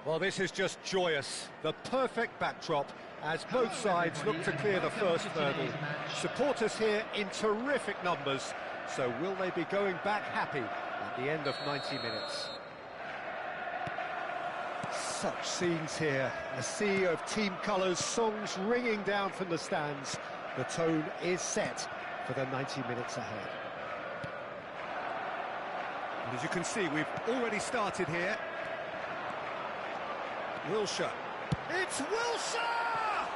Well, this is just joyous. The perfect backdrop as both sides look to clear the first hurdle. Supporters here in terrific numbers, so will they be going back happy at the end of 90 minutes? Such scenes here, a sea of team colours, songs ringing down from the stands. The tone is set for the 90 minutes ahead. And as you can see, we've already started here. Wilshere. It's Wilshere!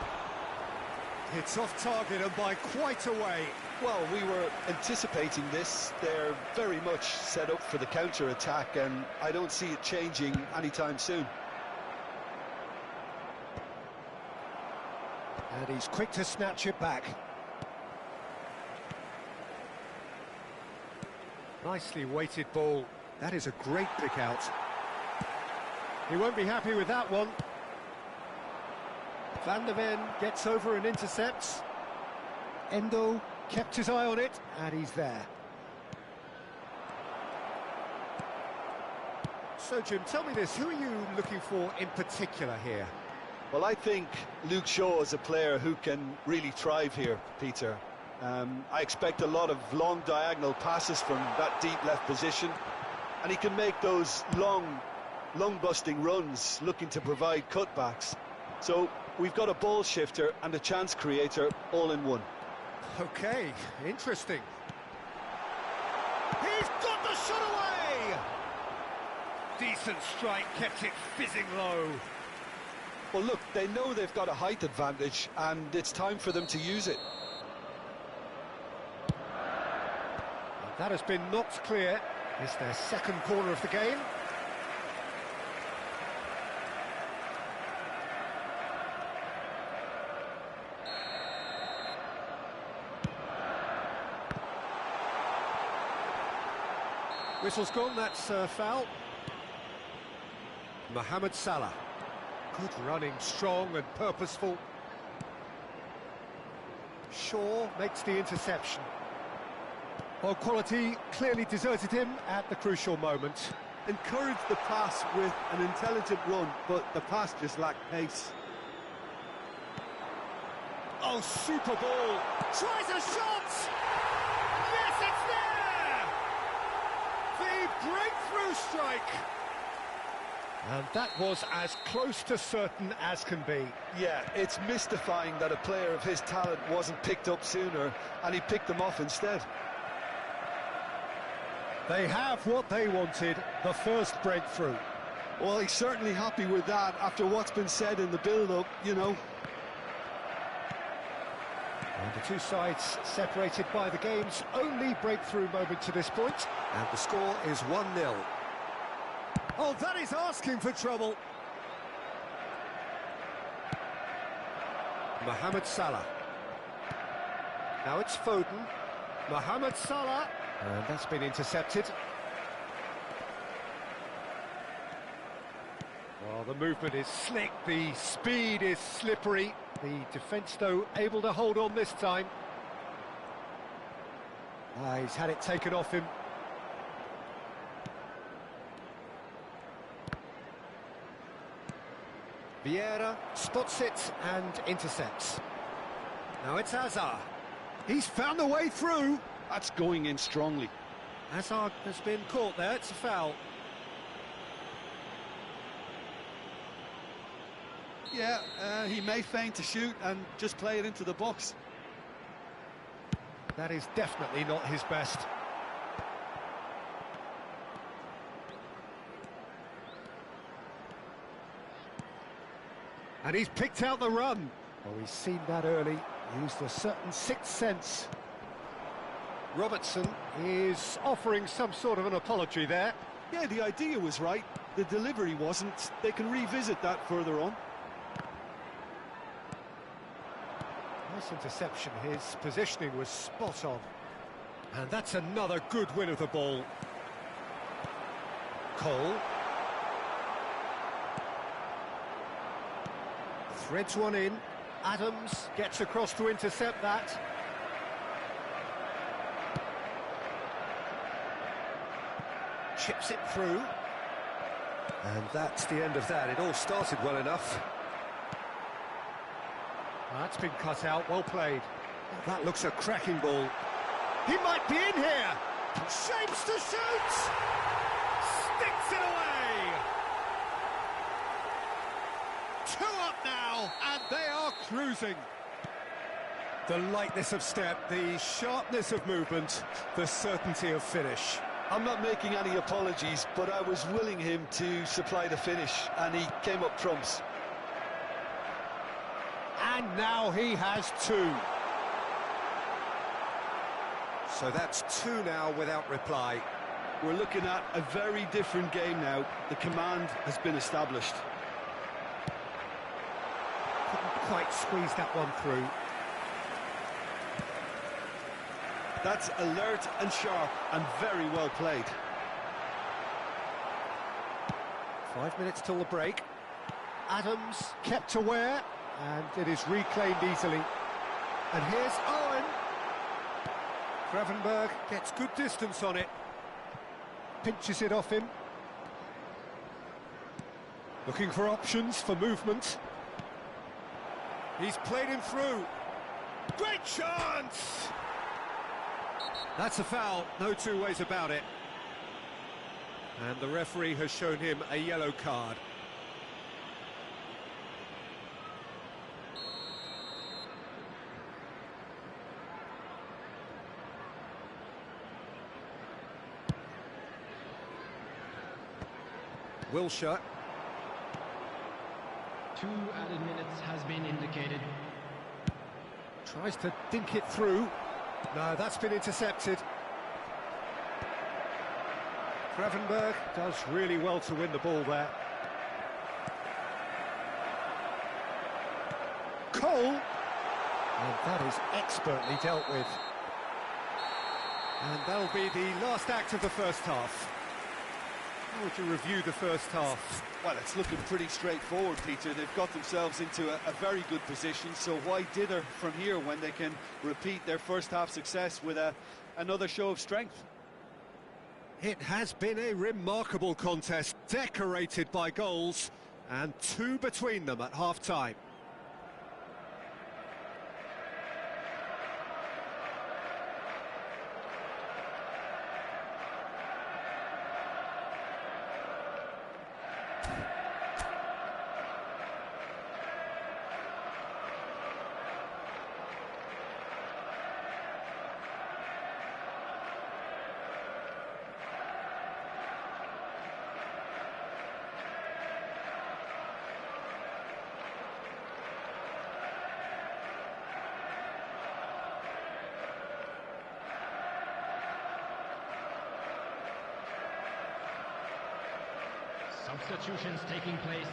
It's off target and by quite a way. Well, we were anticipating this. They're very much set up for the counter-attack, and I don't see it changing anytime soon. And he's quick to snatch it back. Nicely weighted ball. That is a great pick out. He won't be happy with that one. Van der Ven gets over and intercepts. Endo kept his eye on it, and he's there. So, Jim, tell me this, who are you looking for in particular here? Well, I think Luke Shaw is a player who can really thrive here, Peter. I expect a lot of long diagonal passes from that deep left position, and he can make those long-busting runs looking to provide cutbacks. So we've got a ball shifter and a chance creator all in one. Okay, interesting. He's got the shot away! Decent strike, kept it fizzing low. Well, look, they know they've got a height advantage, and it's time for them to use it. That has been knocked clear. It's their second corner of the game. Whistle's gone, that's foul. Mohamed Salah. Good running, strong and purposeful. Shaw makes the interception. Well, quality clearly deserted him at the crucial moment. Encouraged the pass with an intelligent run, but the pass just lacked pace. Oh, super ball! Tries a shot! Yes, it's there! The breakthrough strike! And that was as close to certain as can be. Yeah, it's mystifying that a player of his talent wasn't picked up sooner, and he picked them off instead. They have what they wanted, the first breakthrough. Well, he's certainly happy with that after what's been said in the build-up, you know. And the two sides separated by the game's only breakthrough moment to this point. And the score is 1-0. Oh, that is asking for trouble. Mohamed Salah. Now it's Foden. Mohamed Salah. And that's been intercepted. Well, the movement is slick, the speed is slippery. The defence, though, able to hold on this time. He's had it taken off him. Vieira spots it and intercepts. Now it's Hazard. He's found the way through. That's going in strongly. Hazard has been caught there, it's a foul. Yeah, he may feign to shoot and just play it into the box. That is definitely not his best. And he's picked out the run. Oh, he's seen that early, used a certain sixth sense. Robertson is offering some sort of an apology there. Yeah, the idea was right, the delivery wasn't. They can revisit that further on. Nice interception, his positioning was spot on. And that's another good win of the ball. Cole. Threads one in. Adams gets across to intercept that. Chips it through. And that's the end of that. It all started well enough. That's been cut out, well played. That looks a cracking ball. He might be in here! Shapes to shoot! Sticks it away! 2 up now, and they are cruising. The lightness of step, the sharpness of movement, the certainty of finish. I'm not making any apologies, but I was willing him to supply the finish, and he came up trumps. And now he has 2. So that's 2 now without reply. We're looking at a very different game now. The command has been established. Couldn't quite squeeze that one through. That's alert and sharp and very well played. 5 minutes till the break. Adams kept aware. And it is reclaimed easily. And here's Owen. Gravenberg gets good distance on it. Pinches it off him. Looking for options for movement. He's played him through. Great chance! That's a foul, no 2 ways about it. And the referee has shown him a yellow card. Wilshere. 2 added minutes has been indicated. Tries to dink it through. No, that's been intercepted. Gravenberg does really well to win the ball there. Cole. And that is expertly dealt with. And that'll be the last act of the first half. How would you review the first half? Well, it's looking pretty straightforward, Peter. They've got themselves into a very good position, so why dither from here when they can repeat their first half success with another show of strength? It has been a remarkable contest, decorated by goals, and 2 between them at half-time. Substitutions taking place.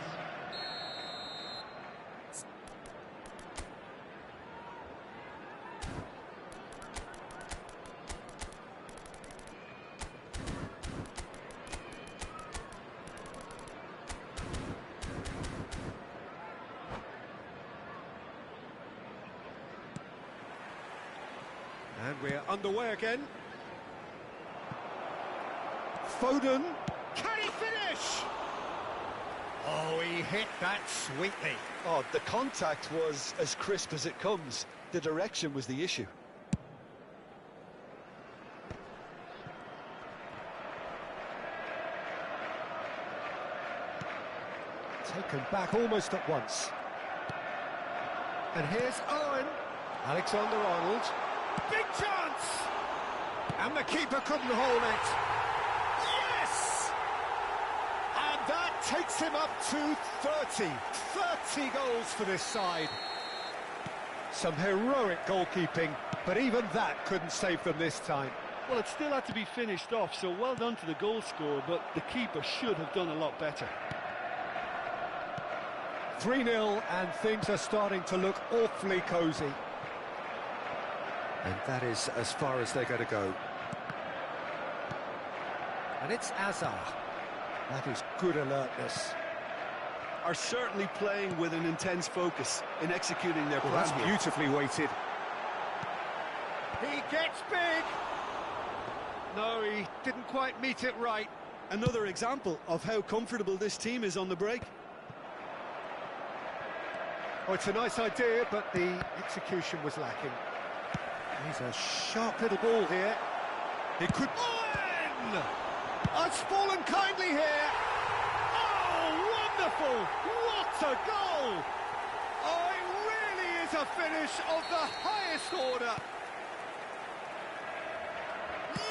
And we're underway again. Foden. Can he finish? Oh, he hit that sweetly. Oh, the contact was as crisp as it comes. The direction was the issue. Taken back almost at once. And here's Owen. Alexander-Arnold. Big chance! And the keeper couldn't hold it. Yes! And that takes him up to 30. 30 goals for this side. Some heroic goalkeeping, but even that couldn't save them this time. Well, it still had to be finished off, so well done to the goal scorer, but the keeper should have done a lot better. 3-0, and things are starting to look awfully cosy. And that is as far as they're going to go. And it's Azar. That is good alertness. Are certainly playing with an intense focus in executing their plan. That's beautifully weighted. He gets big. No, he didn't quite meet it right. Another example of how comfortable this team is on the break. Oh, it's a nice idea, but the execution was lacking. He's a sharp little ball here. He could... Owen! It's fallen kindly here. Oh, wonderful! What a goal! Oh, it really is a finish of the highest order.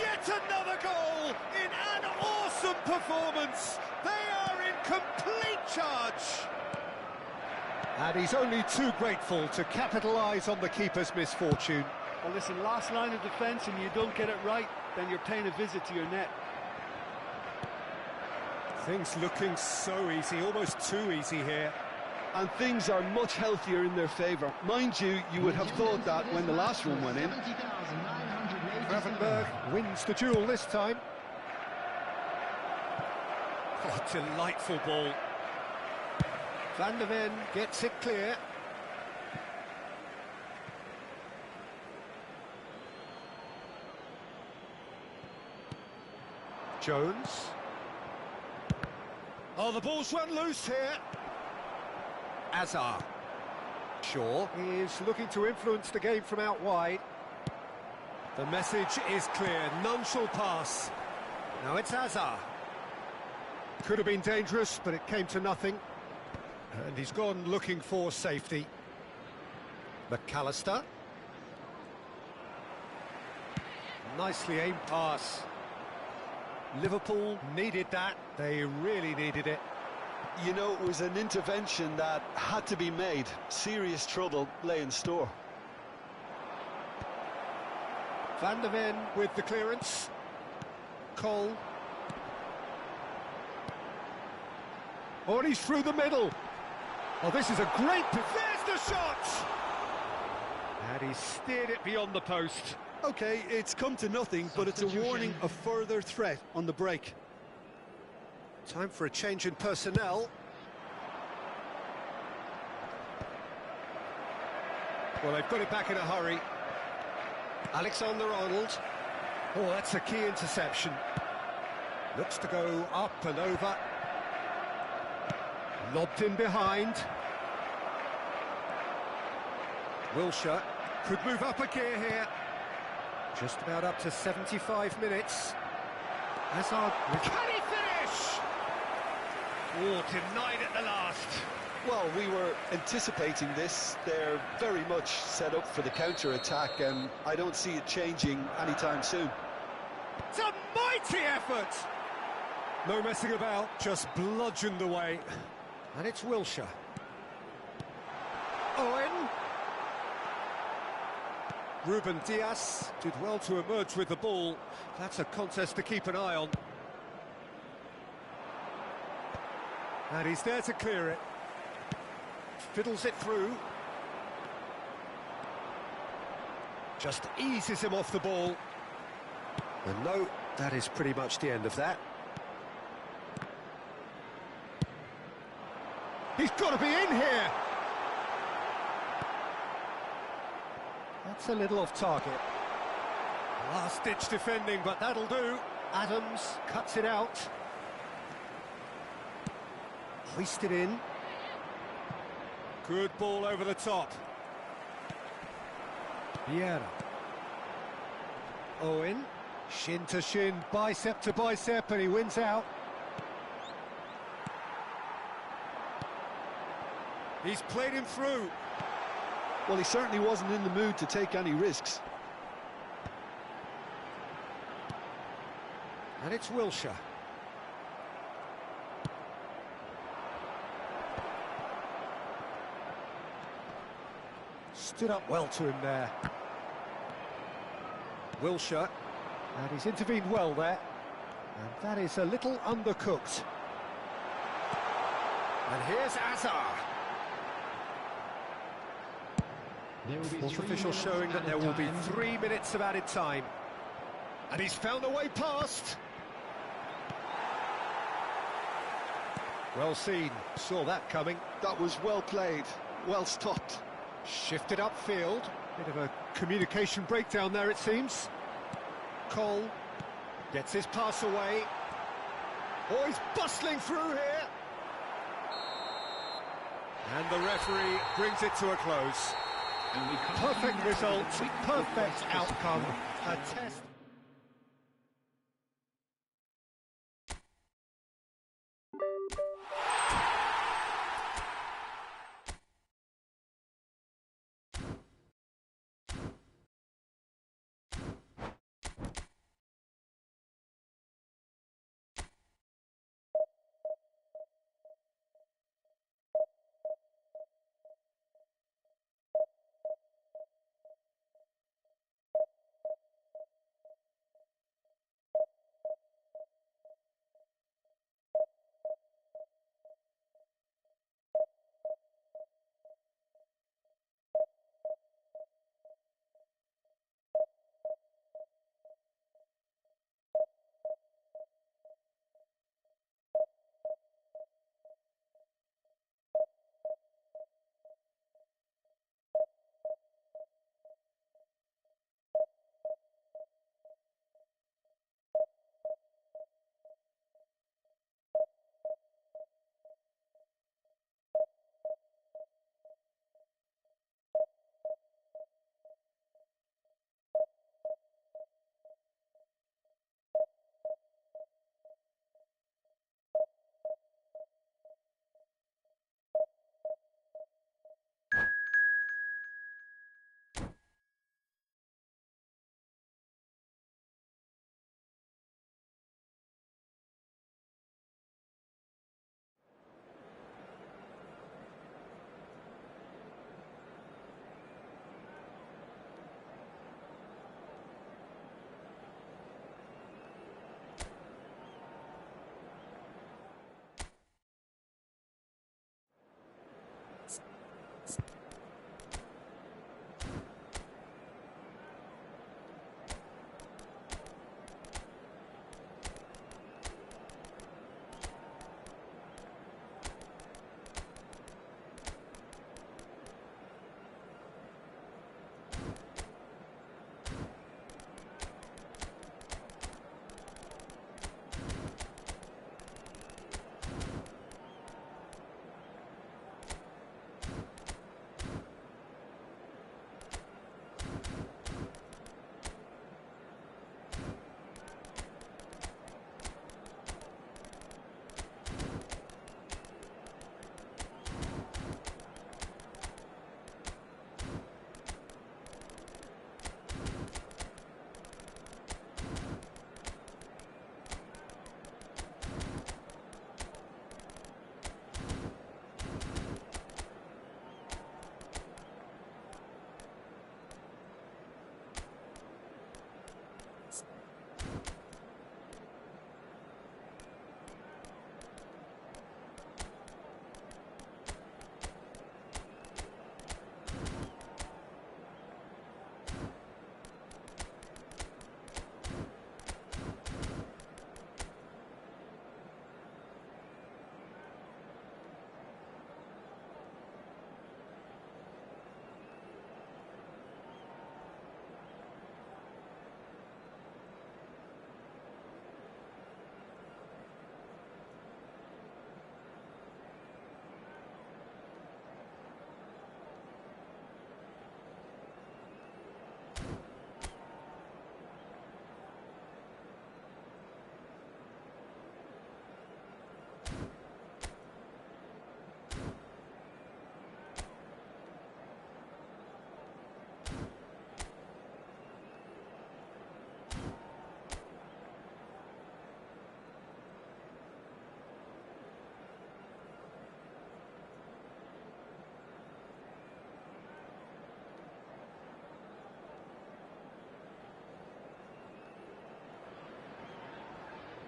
Yet another goal in an awesome performance. They are in complete charge. And he's only too grateful to capitalise on the keeper's misfortune. Well, listen, last line of defence and you don't get it right, then you're paying a visit to your net. Things looking so easy, almost too easy here. And things are much healthier in their favour. Mind you, you would have thought that when the last one went in. Gravenberg wins the duel this time. Oh, delightful ball. Van der Ven gets it clear. Jones. Oh, the ball's run loose here. Azar. Shaw is looking to influence the game from out wide. The message is clear, none shall pass. Now it's Azar. Could have been dangerous, but it came to nothing. And he's gone looking for safety. McAllister. Nicely aimed pass. Liverpool needed that. They really needed it. You know, it was an intervention that had to be made. Serious trouble lay in store. Van der Ven with the clearance. Cole. Oh, and he's through the middle. Oh, this is a great... There's the shot! And he steered it beyond the post. OK, it's come to nothing, but it's a warning of further threat on the break. Time for a change in personnel. Well, they've got it back in a hurry. Alexander-Arnold. Oh, that's a key interception. Looks to go up and over. Lobbed in behind. Wilshere could move up a gear here. Just about up to 75 minutes. Hazard. Can he finish? Oh, denied at the last. Well, we were anticipating this. They're very much set up for the counter-attack, and I don't see it changing anytime soon. It's a mighty effort! No messing about, just bludgeoned away. And it's Wilshere. Owen. Ruben Dias did well to emerge with the ball. That's a contest to keep an eye on. And he's there to clear it. Fiddles it through. Just eases him off the ball. And no, that is pretty much the end of that. He's got to be in here! That's a little off target. Last-ditch defending, but that'll do. Adams cuts it out. Hoisted in. Good ball over the top. Vieira. Owen. Shin to shin, bicep to bicep, and he wins out. He's played him through. Well, he certainly wasn't in the mood to take any risks. And it's Wilshere. Stood up well to him there. Wilshere. And he's intervened well there. And that is a little undercooked. And here's Azar. Fourth official showing that there will be 3 minutes of added time. And he's found a way past. Well seen, saw that coming. That was well played, well stopped. Shifted upfield. Bit of a communication breakdown there, it seems. Cole gets his pass away. Oh, he's bustling through here. And the referee brings it to a close. Perfect result, perfect outcome, a test.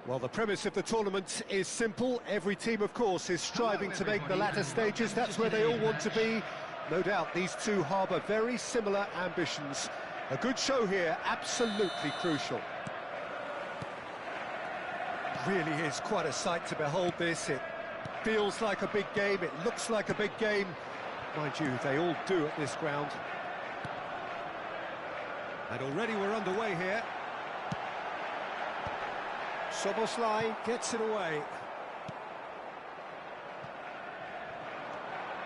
Well, the premise of the tournament is simple. Every team, of course, is striving to make the latter stages. That's where they all want to be. No doubt these two harbour very similar ambitions. A good show here, absolutely crucial. Really is quite a sight to behold this. It feels like a big game, it looks like a big game. Mind you, they all do at this ground. And already we're underway here. Soboslai gets it away.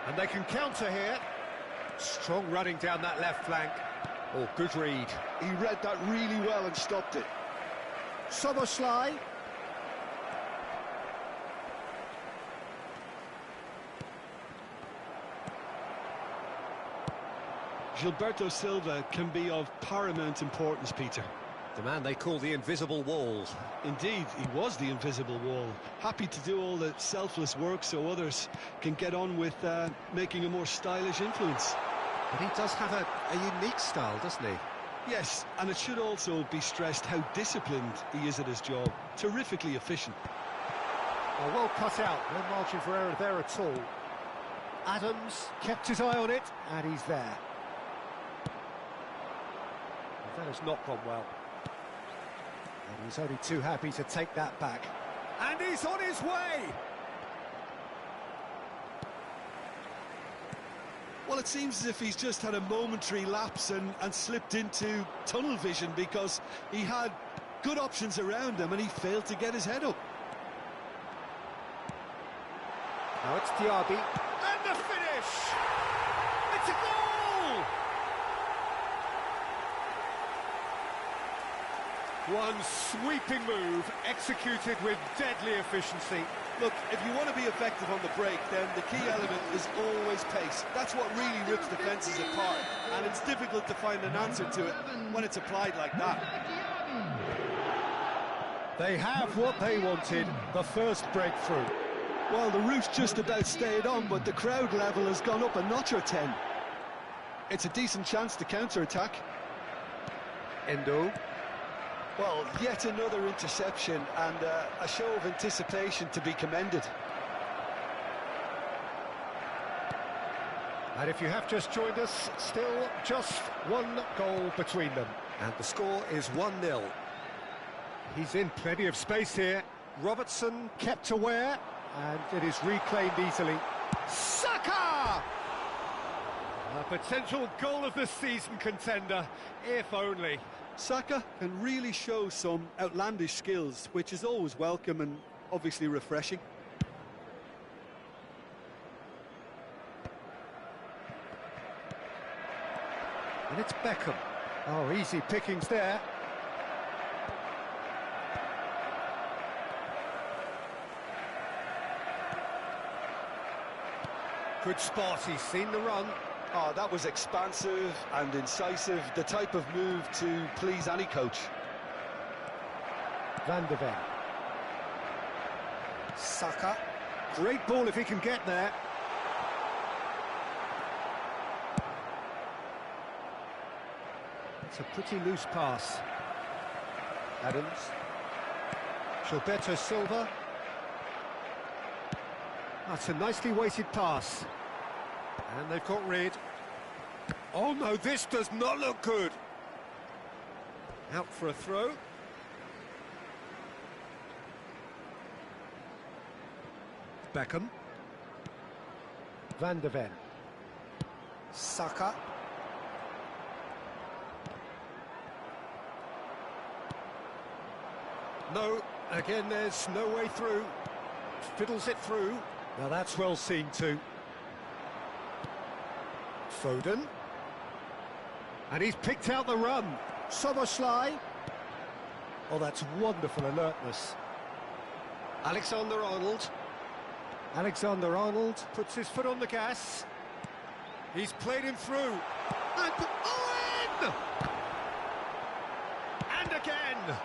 And they can counter here. Strong running down that left flank. Oh, good read. He read that really well and stopped it. Soboslai. Gilberto Silva can be of paramount importance, Peter. The man they call the invisible wall. Indeed, he was the invisible wall. Happy to do all the selfless work so others can get on with making a more stylish influence. But he does have a unique style, doesn't he? Yes, and it should also be stressed how disciplined he is at his job. Terrifically efficient. Well cut out, no margin for error there at all. Adams kept his eye on it, and he's there. That has not gone well. And he's only too happy to take that back. And he's on his way! Well, it seems as if he's just had a momentary lapse and slipped into tunnel vision, because he had good options around him and he failed to get his head up. Now it's Diaby. And the finish! It's a goal! One sweeping move, executed with deadly efficiency. Look, if you want to be effective on the break, then the key element is always pace. That's what really rips defences apart, and it's difficult to find an answer to it when it's applied like that. They have what they wanted, the first breakthrough. Well, the roof's just about stayed on, but the crowd level has gone up a notch or 10. It's a decent chance to counter-attack. Endo. Well, yet another interception, and a show of anticipation to be commended. And if you have just joined us, still just one goal between them. And the score is 1-0. He's in plenty of space here. Robertson kept aware, and it is reclaimed easily. Saka! A potential goal of the season contender, if only. Saka can really show some outlandish skills, which is always welcome and obviously refreshing. And it's Beckham. Oh, easy pickings there. Good spot, he's seen the run. Oh, that was expansive and incisive, the type of move to please any coach. Van de Ven. Saka. Great ball if he can get there. It's a pretty loose pass. Adams. Gilberto Silva. That's a nicely weighted pass. And they've got rid. Oh no, this does not look good. Out for a throw. Beckham. Van de Ven. Saka. No, again there's no way through. Fiddles it through. Now that's well seen too. Foden. And he's picked out the run. Soboslai. Oh, that's wonderful alertness. Alexander-Arnold. Alexander-Arnold puts his foot on the gas. He's played him through. And Owen! And again!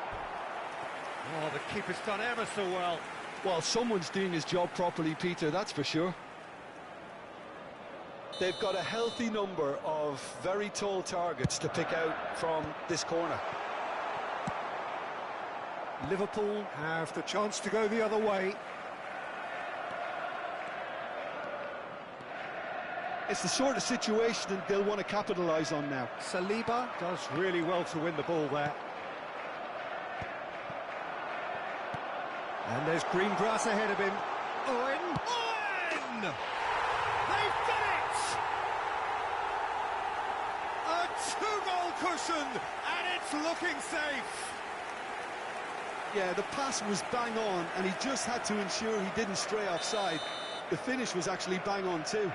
Oh, the keeper's done ever so well. Well, someone's doing his job properly, Peter, that's for sure. They've got a healthy number of very tall targets to pick out from this corner. Liverpool have the chance to go the other way. It's the sort of situation that they'll want to capitalise on now. Saliba does really well to win the ball there. And there's green grass ahead of him. Owen! Owen! They've done it! A two-goal cushion, and it's looking safe. Yeah, the pass was bang on, and he just had to ensure he didn't stray offside. The finish was actually bang on too.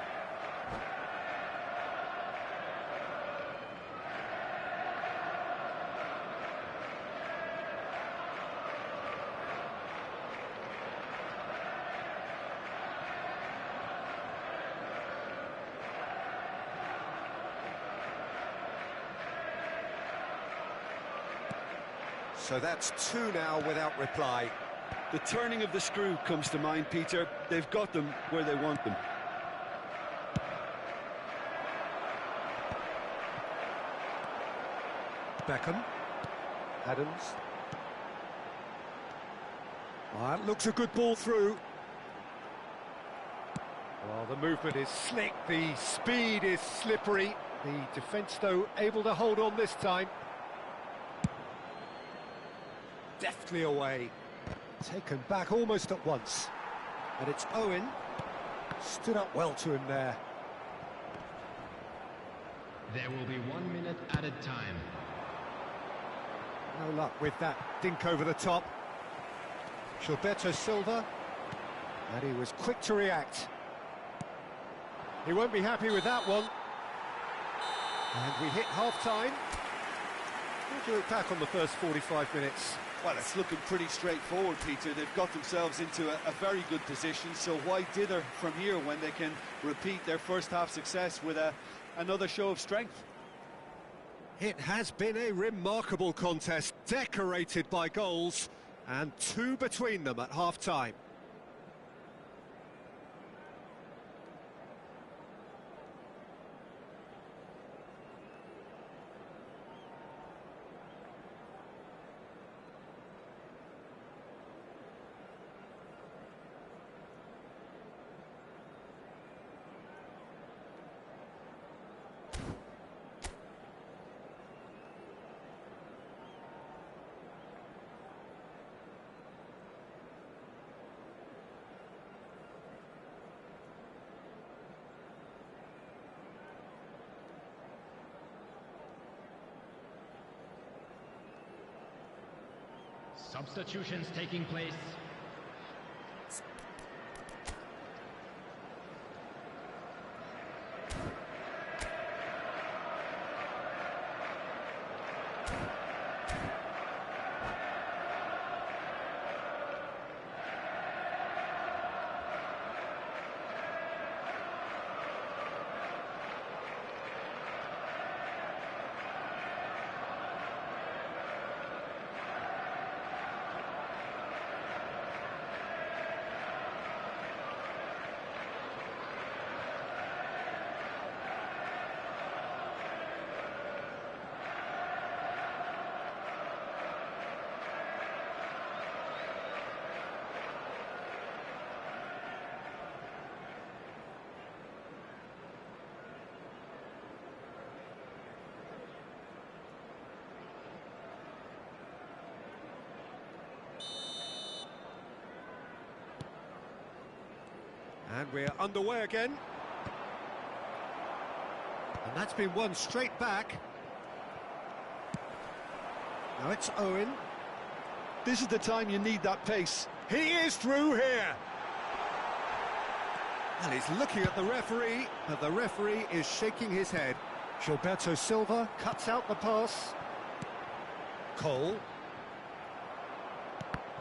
So that's two now without reply. The turning of the screw comes to mind, Peter. They've got them where they want them. Beckham. Adams. Oh, that looks a good ball through. Well, the movement is slick, the speed is slippery. The defence, though, able to hold on this time. Deftly away. Taken back almost at once. And it's Owen. Stood up well to him there. There will be 1 minute added time. No luck with that dink over the top. Gilberto Silva. And he was quick to react. He won't be happy with that one. And we hit half-time. We'll do it back on the first 45 minutes. Well, it's looking pretty straightforward, Peter. They've got themselves into a very good position, so why dither from here when they can repeat their first-half success with another show of strength? It has been a remarkable contest, decorated by goals, and two between them at half-time. Substitutions taking place. And we're underway again. And that's been won straight back. Now it's Owen. This is the time you need that pace. He is through here. And he's looking at the referee, but the referee is shaking his head. Gilberto Silva cuts out the pass. Cole.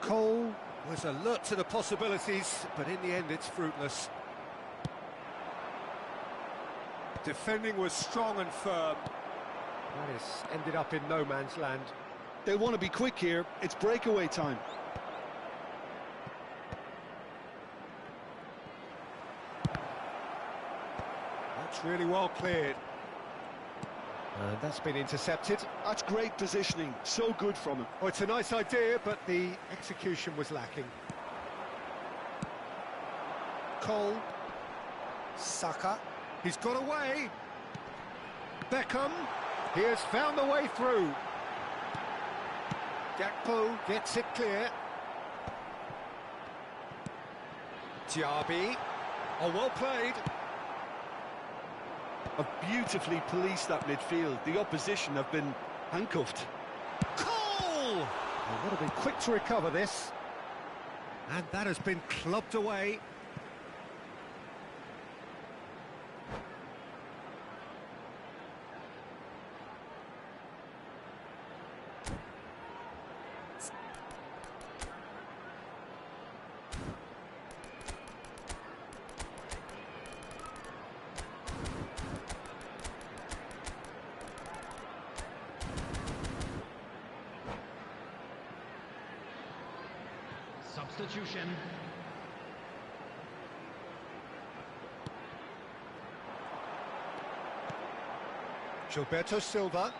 Cole was alert to the possibilities, but in the end it's fruitless. Defending was strong and firm. That has ended up in no man's land. They want to be quick here. It's breakaway time. That's really well cleared. And that's been intercepted. That's great positioning, so good from him. Oh, it's a nice idea, but the execution was lacking. Cole. Saka. He's got away. Beckham. He has found the way through. Gakpo gets it clear. Diaby. Oh, well played. Have beautifully policed that midfield. The opposition have been handcuffed. Cole! They would have been quick to recover this. And that has been clubbed away. Substitution. Gilberto Silva.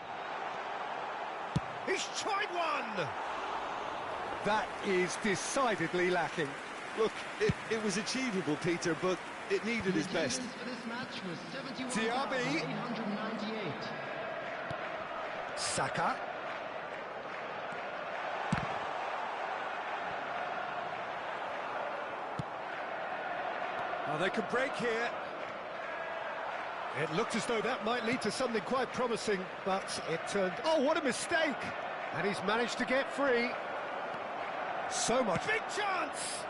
He's tried one! That is decidedly lacking. Look, it was achievable, Peter, but it needed his best. For this match was Diaby. 71,898. Saka. Oh, they can break here. It looked as though that might lead to something quite promising, but it turned... Oh, what a mistake! And he's managed to get free. So much... Big chance!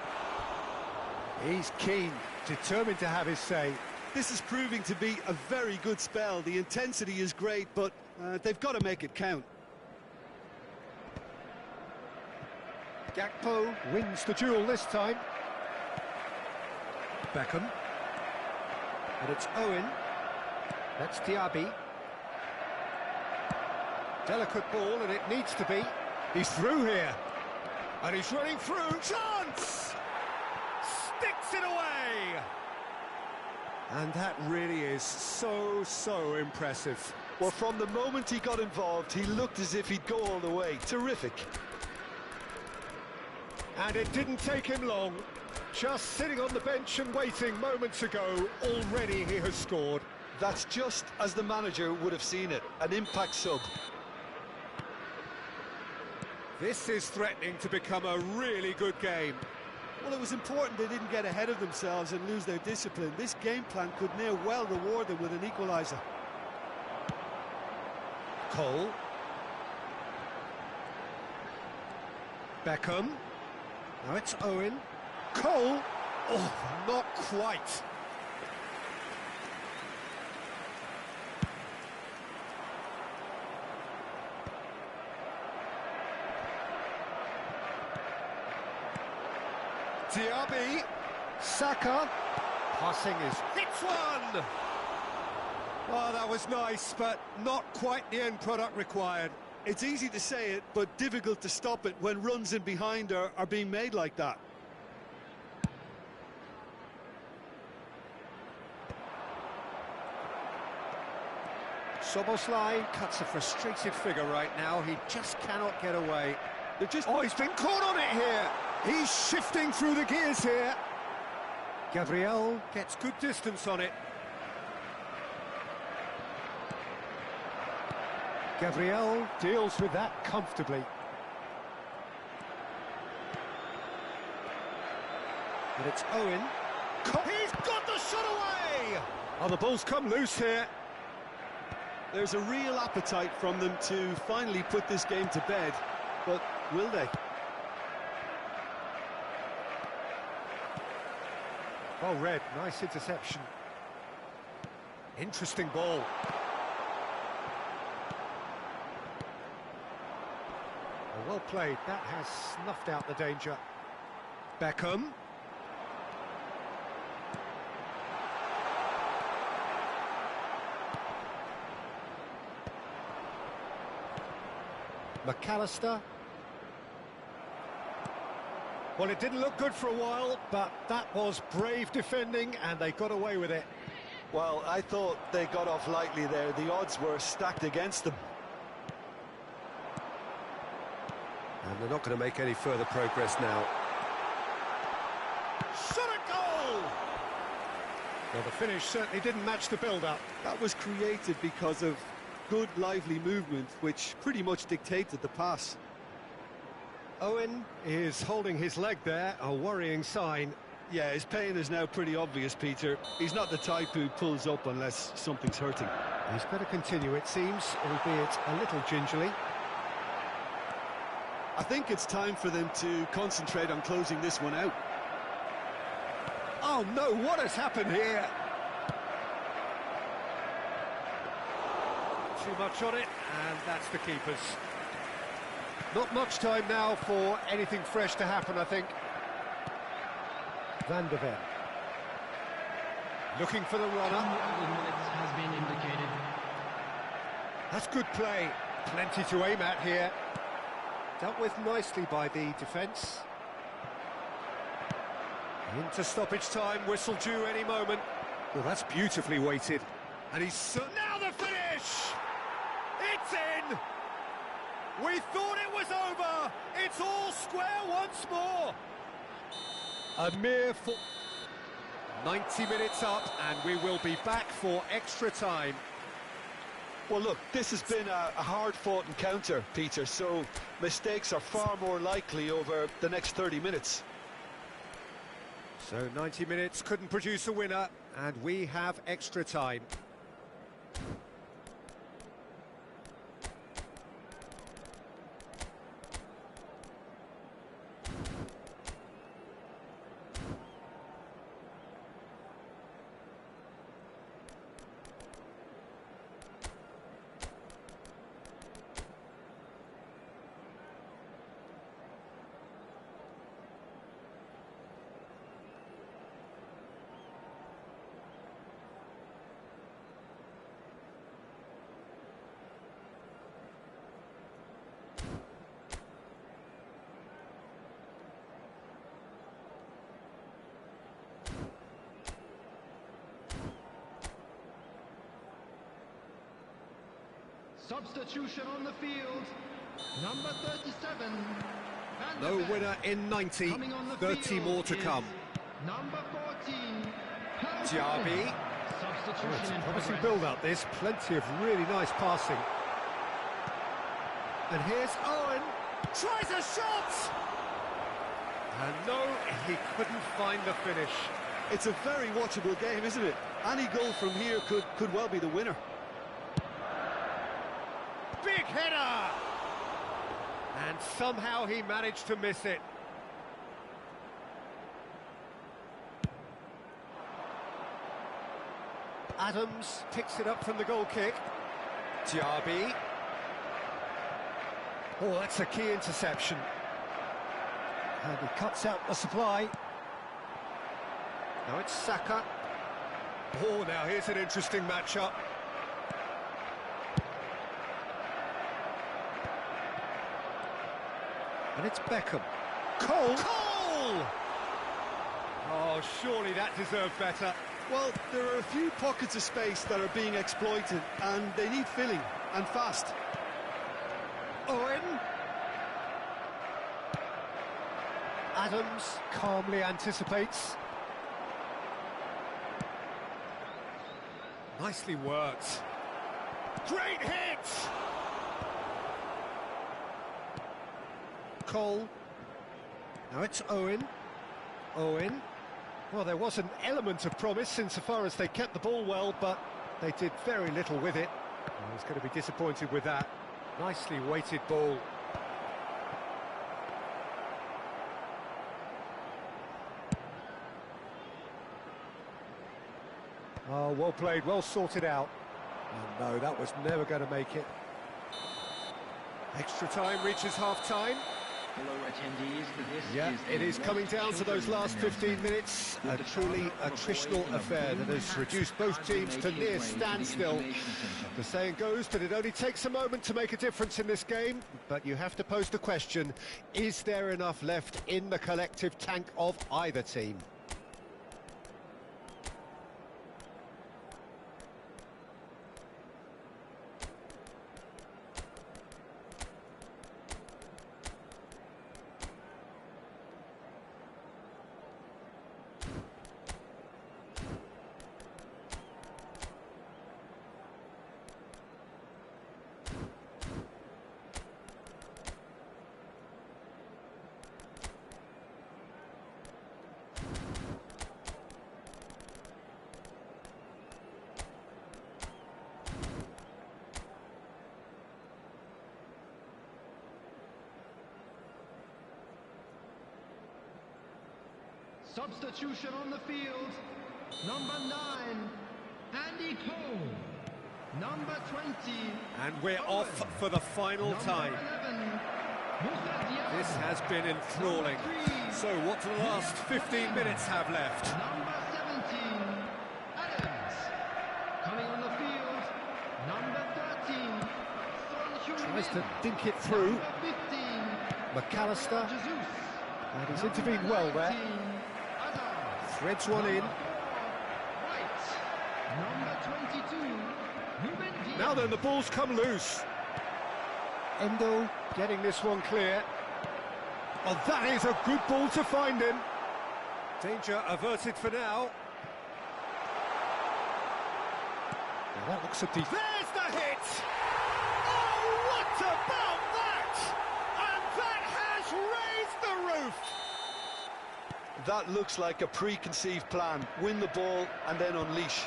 He's keen, determined to have his say. This is proving to be a very good spell. The intensity is great, but they've got to make it count. Gakpo wins the duel this time. Beckham. And it's Owen. That's Diaby. Delicate ball, and it needs to be. He's through here. And he's running through. Chance! Sticks it away! And that really is so impressive. Well, from the moment he got involved, he looked as if he'd go all the way. Terrific. And it didn't take him long. Just sitting on the bench and waiting moments ago, already he has scored. That's just as the manager would have seen it, an impact sub. This is threatening to become a really good game. Well, it was important they didn't get ahead of themselves and lose their discipline. This game plan could near well reward them with an equaliser. Cole. Beckham. Now it's Owen. Cole! Oh, not quite. Diaby. Saka. Passing is... Hits one! Oh, that was nice, but not quite the end product required. It's easy to say it, but difficult to stop it when runs in behind are being made like that. Soboslai cuts a frustrated figure right now. He just cannot get away. Oh, he's been caught on it here. He's shifting through the gears here. Gabriel gets good distance on it. Gabriel deals with that comfortably. And it's Owen. He's got the shot away! Oh, the ball's come loose here. There's a real appetite from them to finally put this game to bed, but will they? Oh, Red, nice interception. Interesting ball. Oh, well played, that has snuffed out the danger. Beckham. McAllister. Well, it didn't look good for a while, but that was brave defending, and they got away with it. Well, I thought they got off lightly there. The odds were stacked against them. And they're not going to make any further progress now. Shot a goal! Well, the finish certainly didn't match the build-up. That was created because of good, lively movement, which pretty much dictated the pass. Owen is holding his leg there, a worrying sign. Yeah, his pain is now pretty obvious, Peter. He's not the type who pulls up unless something's hurting. He's got to continue, it seems, albeit a little gingerly. I think it's time for them to concentrate on closing this one out. Oh no, what has happened here? Too much on it, and that's the keeper's. Not much time now for anything fresh to happen, I think. Van der Ven. Looking for the runner. Has been indicated. That's good play. Plenty to aim at here. Dealt with nicely by the defence. Into stoppage time, whistle due any moment. Well, that's beautifully weighted. And he's... Now the finish! It's in! We thought it was over! It's all square once more! A mere 90 minutes up, and we will be back for extra time. Well, look, this has been a hard-fought encounter, Peter, so mistakes are far more likely over the next 30 minutes. So 90 minutes couldn't produce a winner, and we have extra time. Substitution on the field. Number 37. No winner in 90. 30 more to come. Number 14. Diaby. Substitution It's a in promising progress. build-up, this. Plenty of really nice passing. And here's Owen. Tries a shot! And no, he couldn't find the finish. It's a very watchable game, isn't it? Any goal from here could well be the winner. Big header! And somehow he managed to miss it. Adams picks it up from the goal kick. Diaby. Oh, that's a key interception. And he cuts out the supply. Now it's Saka. Oh, now here's an interesting matchup. And it's Beckham. Cole! Cole! Oh, surely that deserved better. Well, there are a few pockets of space that are being exploited, and they need filling, and fast. Owen. Adams calmly anticipates. Nicely worked. Great hit! Cole. Now it's Owen. Owen. Well, there was an element of promise insofar as they kept the ball well, but they did very little with it. I was going to be disappointed with that. Nicely weighted ball. Oh, well played, well sorted out. Oh, no, that was never going to make it. Extra time reaches half-time. Hello, attendees. This Yeah, it is coming down to those last 15 minutes. A truly attritional affair that has reduced both teams to near standstill. The saying goes that it only takes a moment to make a difference in this game, but you have to pose the question, is there enough left in the collective tank of either team? Substitution on the field. Number 9, Andy Cole. Number 20. And we're off for the final time. 11, Musa This has been enthralling. So what do the last 15 minutes have left? Number 17, Adams. Coming on the field, number 13, Son Tries to Heung-min. dink it through. Number 15, McAllister, Jesus. and he's intervened well there. Threads one in. White. Number 22, Ruben Diaz. Now then, the ball's come loose. Endo getting this one clear. Oh, that is a good ball to find him. Danger averted for now. Now that looks a deep. There's the hit! Oh, what about that? And that has raised the roof! That looks like a preconceived plan. Win the ball and then unleash.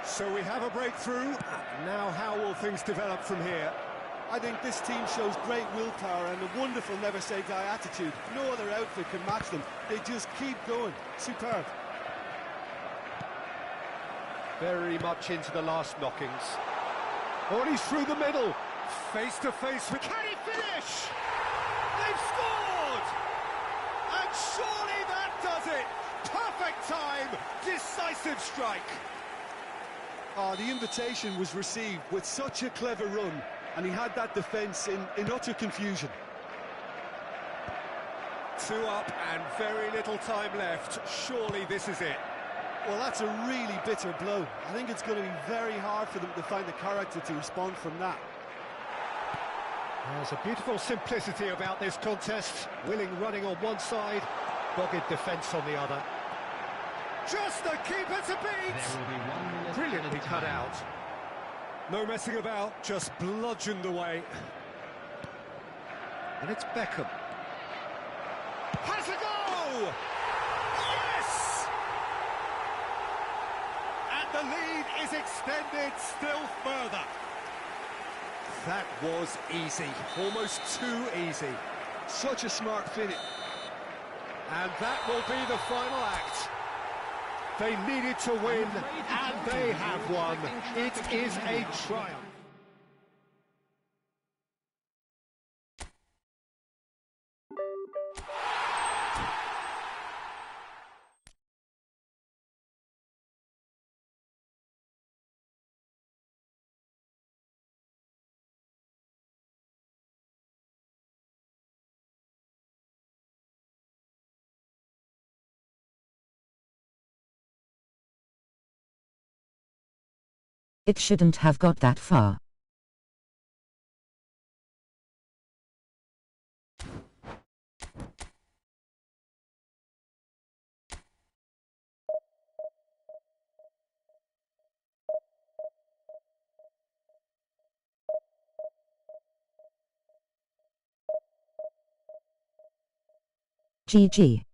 So we have a breakthrough. Now how will things develop from here? I think this team shows great willpower and a wonderful never-say-die attitude. No other outfit can match them. They just keep going. Superb. Very much into the last knockings. Oh, and he's through the middle. Face to face with... Can he finish? They've scored! And surely that does it! Perfect time! Decisive strike! The invitation was received with such a clever run, and he had that defence in utter confusion. 2 up and very little time left. Surely this is it. Well, that's a really bitter blow. I think it's going to be very hard for them to find the character to respond from that. There's a beautiful simplicity about this contest. Willing running on one side, dogged defence on the other. Just the keeper to beat! There will be 1 minute Brilliantly added cut time. out. No messing about, just bludgeoned away. And it's Beckham. Has a go! Yes! And the lead is extended still further. That was easy, almost too easy. Such a smart finish. And that will be the final act. They needed to win, and they have won. It is a triumph. It shouldn't have got that far. GG.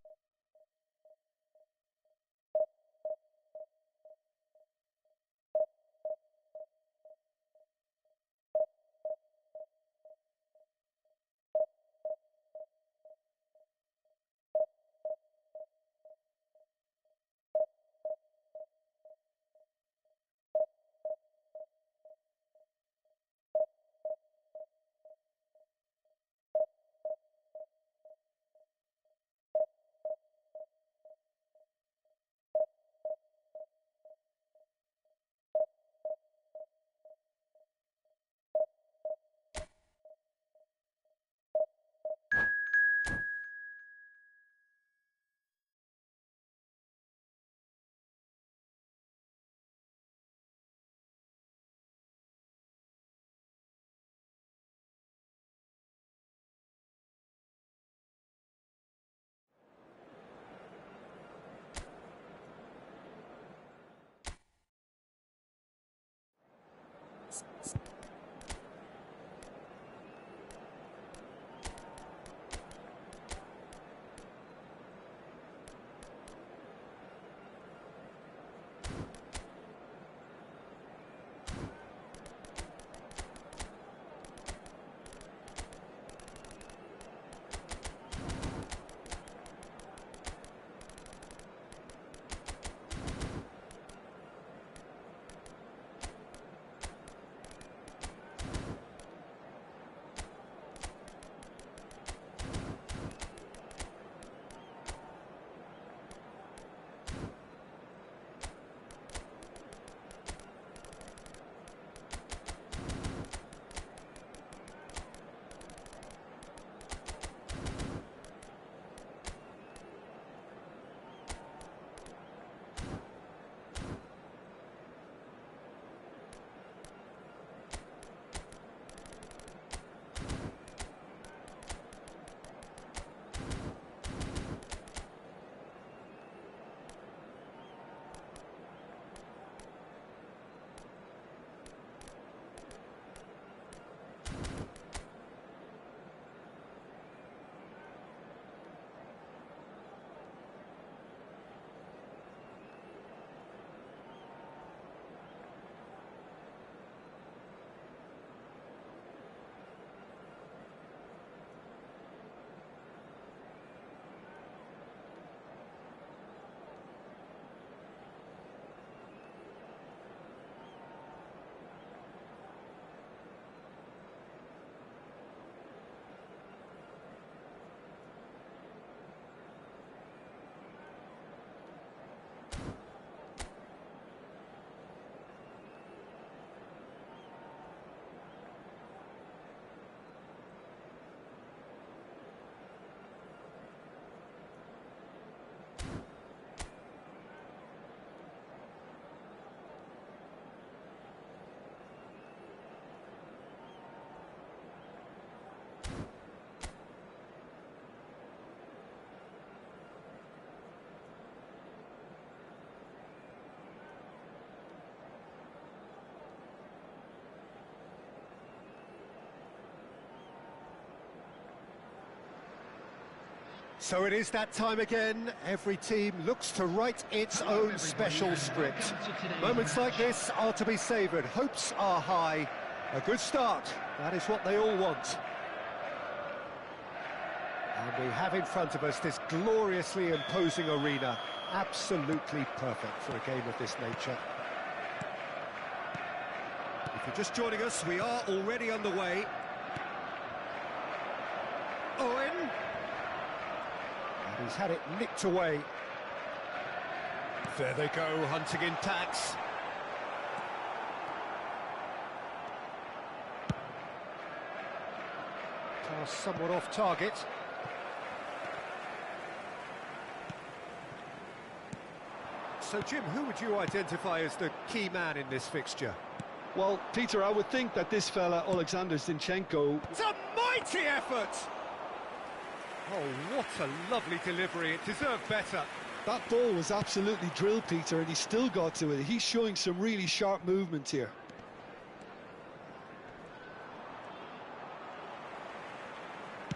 So it is that time again. Every team looks to write its own special script. Moments like this are to be savoured. Hopes are high. A good start. That is what they all want. And we have in front of us this gloriously imposing arena. Absolutely perfect for a game of this nature. If you're just joining us, we are already underway. Owen. And he's had it nicked away. There they go, hunting in packs. Pass somewhat off target. So, Jim, who would you identify as the key man in this fixture? Well, Peter, I would think that this fella, Alexander Zinchenko... It's a mighty effort! Oh, what a lovely delivery. It deserved better. That ball was absolutely drilled, Peter, and he still got to it. He's showing some really sharp movement here.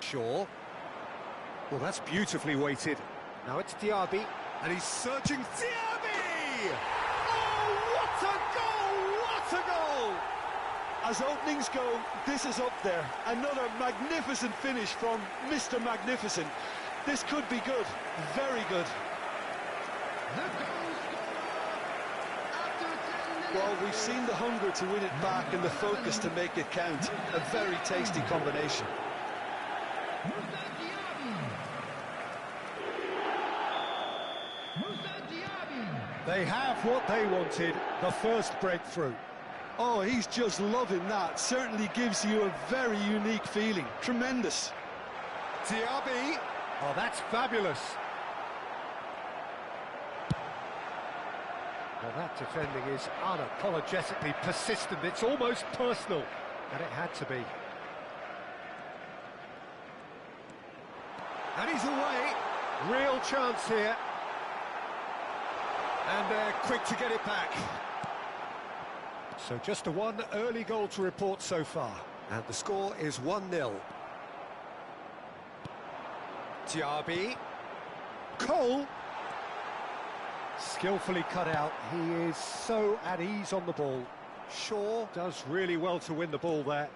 Shaw. Well, that's beautifully weighted. Now it's Diaby, and he's searching. Diaby! Oh, what a goal! What a goal! As openings go, this is up there. Another magnificent finish from Mr. Magnificent. This could be good, very good. Well, we've seen the hunger to win it back and the focus to make it count. A very tasty combination. They have what they wanted, the first breakthrough. Oh, he's just loving that. Certainly gives you a very unique feeling. Tremendous. Diaby. Oh, that's fabulous. Well, that defending is unapologetically persistent. It's almost personal, and it had to be. And he's away. Real chance here. And they're quick to get it back. So just the one early goal to report so far. And the score is 1-0. Diaby. Cole. Skillfully cut out. He is so at ease on the ball. Shaw does really well to win the ball there.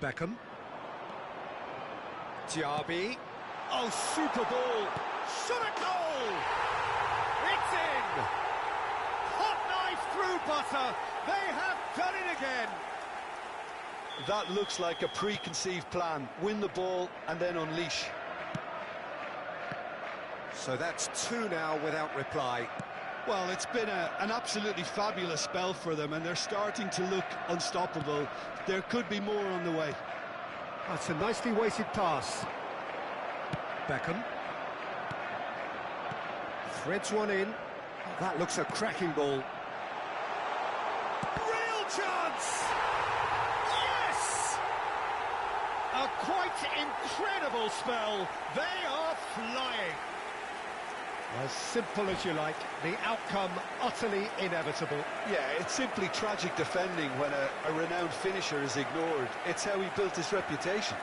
Beckham. Diaby. Oh, super ball. Shot a goal! It's in! Hot knife through butter. They have done it again. That looks like a preconceived plan. Win the ball and then unleash. So that's two now without reply. Well, it's been an absolutely fabulous spell for them, and they're starting to look unstoppable. There could be more on the way. That's a nicely weighted pass. Beckham. Threads one in. That looks a cracking ball. Real chance! Yes! A quite incredible spell. They are flying. As simple as you like, the outcome utterly inevitable. Yeah, it's simply tragic defending when a renowned finisher is ignored. It's how he built his reputation.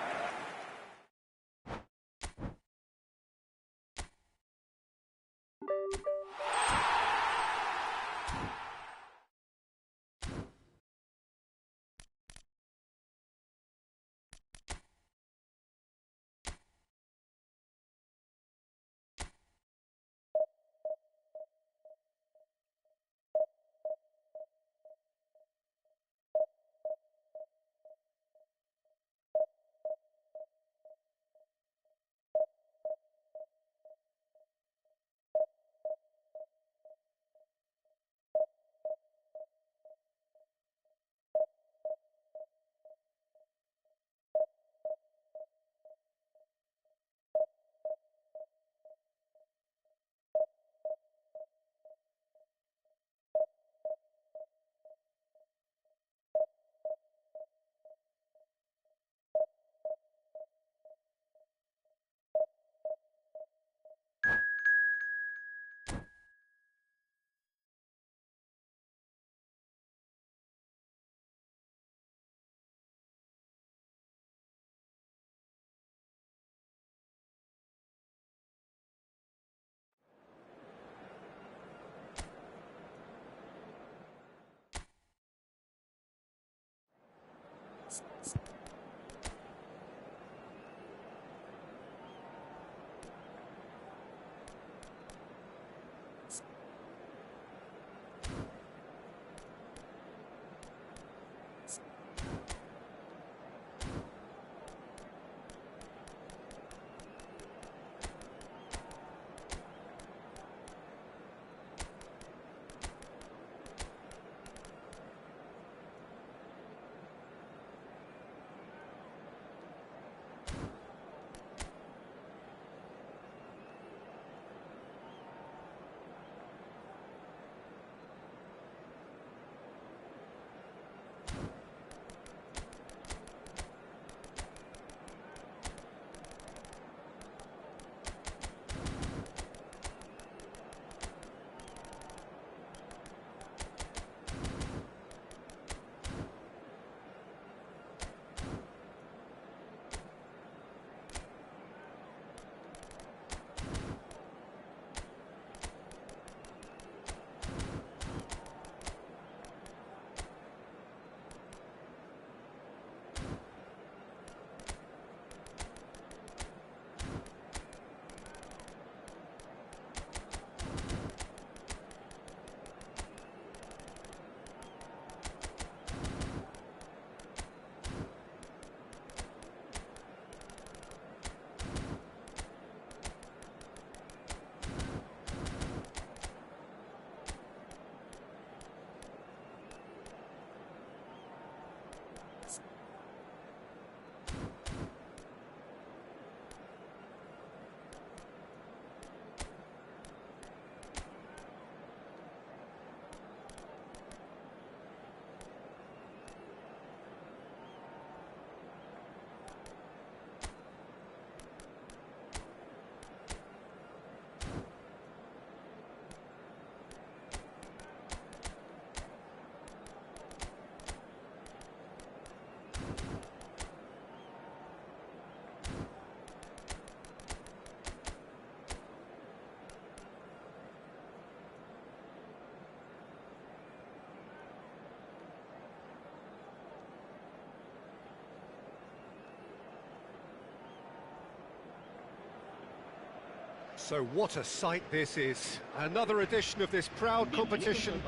So what a sight this is. Another edition of this proud competition,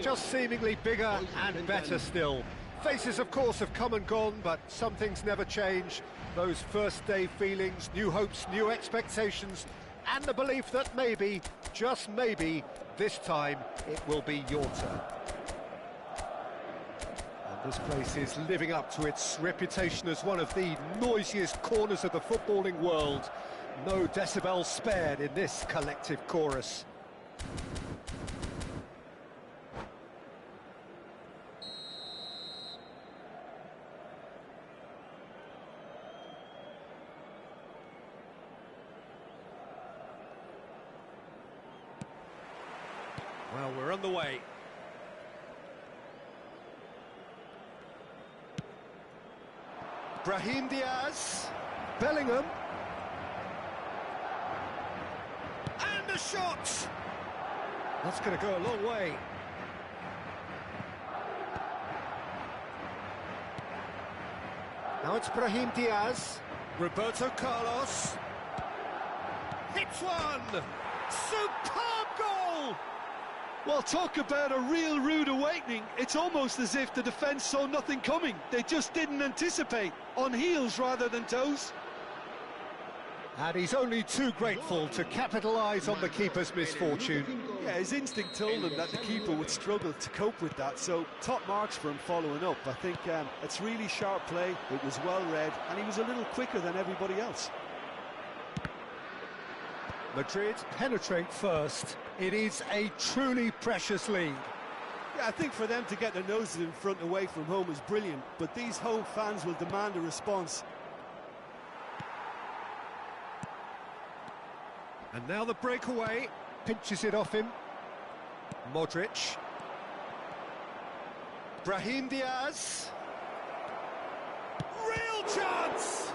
just seemingly bigger and better still. Faces, of course, have come and gone, but some things never change. Those first day feelings, new hopes, new expectations, and the belief that maybe, just maybe, this time it will be your turn. And this place is living up to its reputation as one of the noisiest corners of the footballing world. No decibels spared in this collective chorus. Well, we're on the way. Brahim Diaz, Bellingham. And the shot! That's going to go a long way. Now it's Brahim Diaz. Roberto Carlos. Hits one! Superb goal! Well, talk about a real rude awakening. It's almost as if the defence saw nothing coming. They just didn't anticipate. On heels rather than toes. And he's only too grateful to capitalise on the keeper's misfortune. Yeah, his instinct told him that the keeper would struggle to cope with that, so top marks for him following up. I think it's really sharp play, it was well read, and he was a little quicker than everybody else. Madrid penetrate first. It is a truly precious lead. Yeah, I think for them to get their noses in front away from home is brilliant, but these home fans will demand a response. And now the breakaway, pinches it off him. Modric. Brahim Diaz. Real chance!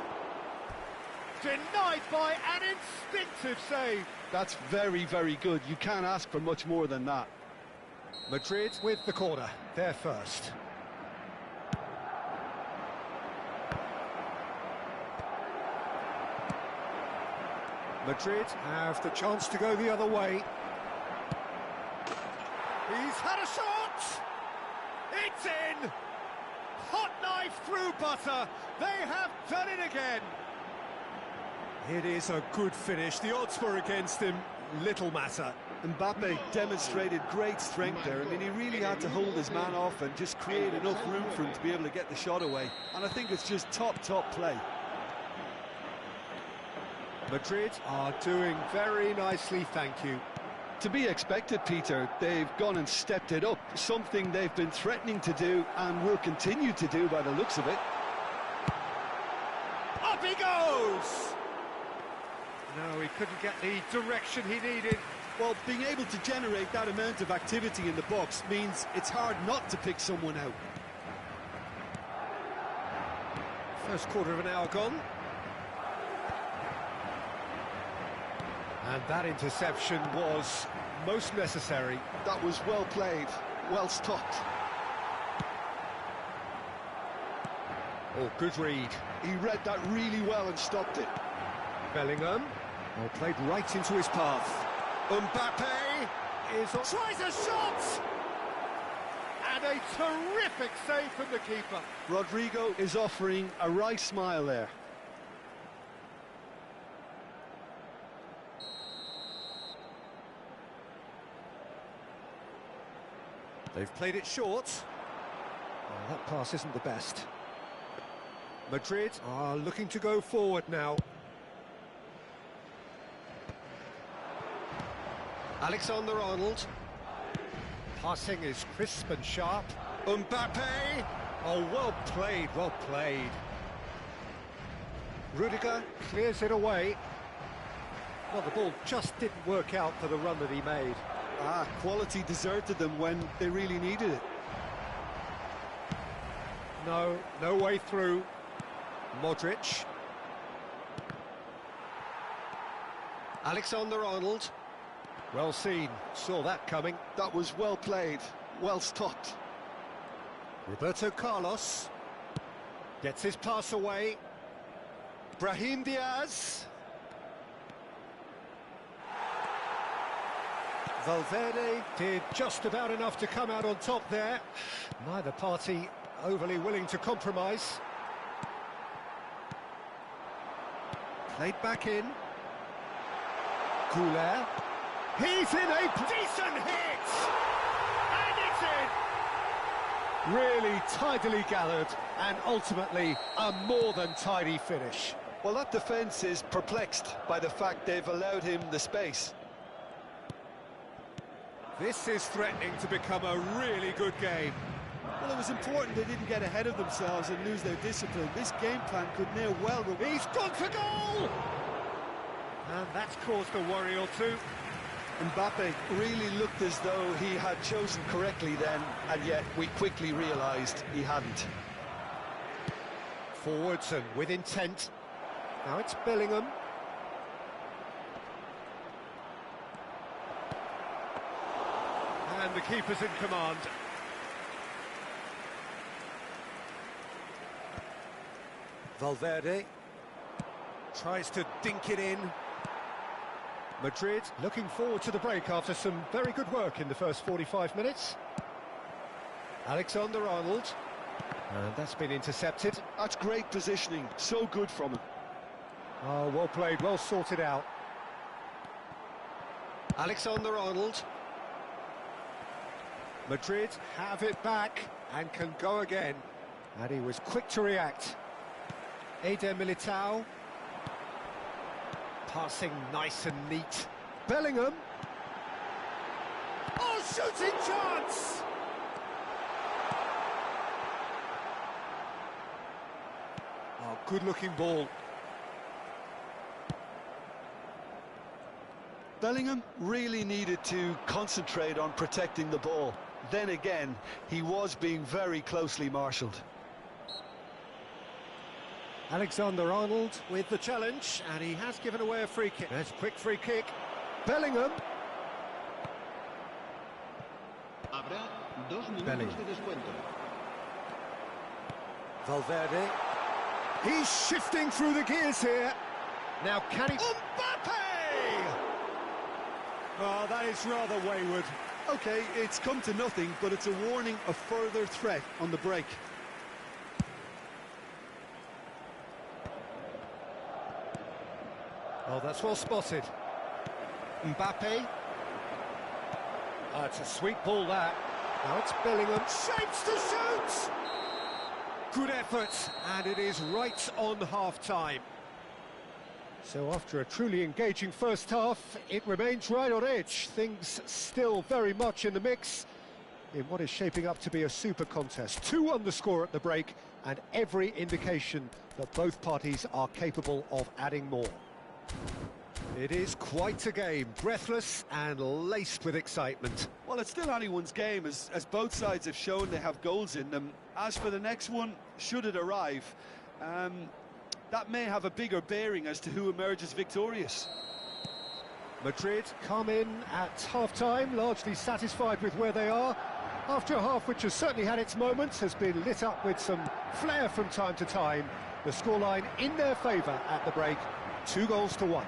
Denied by an instinctive save. That's very, very good. You can't ask for much more than that. Madrid with the corner, they're first. Madrid have the chance to go the other way. He's had a shot! It's in! Hot knife through butter. They have done it again. It is a good finish. The odds were against him. Little matter. Mbappe demonstrated great strength there. I mean, he really had to hold his man off and just create enough room for him to be able to get the shot away. And I think it's just top play. Madrid are doing very nicely, thank you. To be expected, Peter. They've gone and stepped it up, something they've been threatening to do and will continue to do by the looks of it. Up he goes! No, he couldn't get the direction he needed. Well, being able to generate that amount of activity in the box means it's hard not to pick someone out. First quarter of an hour gone. And that interception was most necessary. That was well played, well stopped. Oh, good read. He read that really well and stopped it. Bellingham, well played right into his path. Mbappe is tries a shot! And a terrific save from the keeper. Rodrigo is offering a right smile there. They've played it short. Well, that pass isn't the best. Madrid are looking to go forward now. Alexander-Arnold. Passing is crisp and sharp. Mbappe! Oh, well played, well played. Rudiger clears it away. Well, the ball just didn't work out for the run that he made. Quality deserted them when they really needed it. No way through. Modric. Alexander-Arnold. Well seen, saw that coming. That was well played, well stopped. Roberto Carlos gets his pass away. Brahim Diaz. Valverde did just about enough to come out on top there. Neither party overly willing to compromise. Played back in. Goulet. He's in a decent hit! And it's in! Really tidily gathered and ultimately a more than tidy finish. Well, that defence is perplexed by the fact they've allowed him the space. This is threatening to become a really good game. Well, it was important they didn't get ahead of themselves and lose their discipline. This game plan could near well... He's gone for goal! And that's caused a worry or two. Mbappe really looked as though he had chosen correctly then, and yet we quickly realised he hadn't. Forwards and with intent. Now it's Bellingham. And the keeper's in command. Valverde tries to dink it in. Madrid looking forward to the break after some very good work in the first 45 minutes. Alexander-Arnold. And that's been intercepted. That's great positioning, so good from him. Oh, well played, well sorted out. Alexander-Arnold. Madrid have it back and can go again. And he was quick to react. Eder Militao. Passing nice and neat. Bellingham. Oh, shooting chance! Oh, good-looking ball. Bellingham really needed to concentrate on protecting the ball. Then again, he was being very closely marshalled. Alexander-Arnold with the challenge, and he has given away a free kick. That's a quick free kick. Bellingham. Bellingham. Valverde. He's shifting through the gears here. Now can he... Mbappe! Oh, that is rather wayward. OK, it's come to nothing, but it's a warning of further threat on the break. Oh, that's well spotted. Mbappe. It's a sweet ball, that. Now it's Bellingham. Shapes to shoot! Good effort, and it is right on half-time. So after a truly engaging first half, it remains right on edge. Things still very much in the mix in what is shaping up to be a super contest. 2 on the score at the break, and every indication that both parties are capable of adding more. It is quite a game, breathless and laced with excitement. Well, it's still anyone's game, as both sides have shown they have goals in them. As for the next one, should it arrive, that may have a bigger bearing as to who emerges victorious. Madrid come in at half-time, largely satisfied with where they are. After a half which has certainly had its moments, has been lit up with some flair from time to time. The scoreline in their favour at the break, 2-1.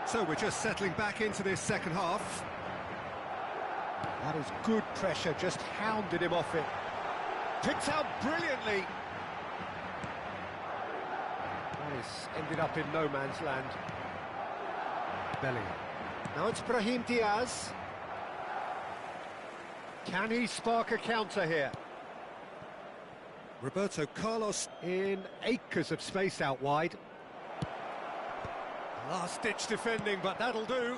So we're just settling back into this second half. That is good pressure, just hounded him off it. Picked out brilliantly. This ended up in no man's land. Bellingham. Now it's Brahim Diaz. Can he spark a counter here? Roberto Carlos in acres of space out wide. Last-ditch defending, but that'll do.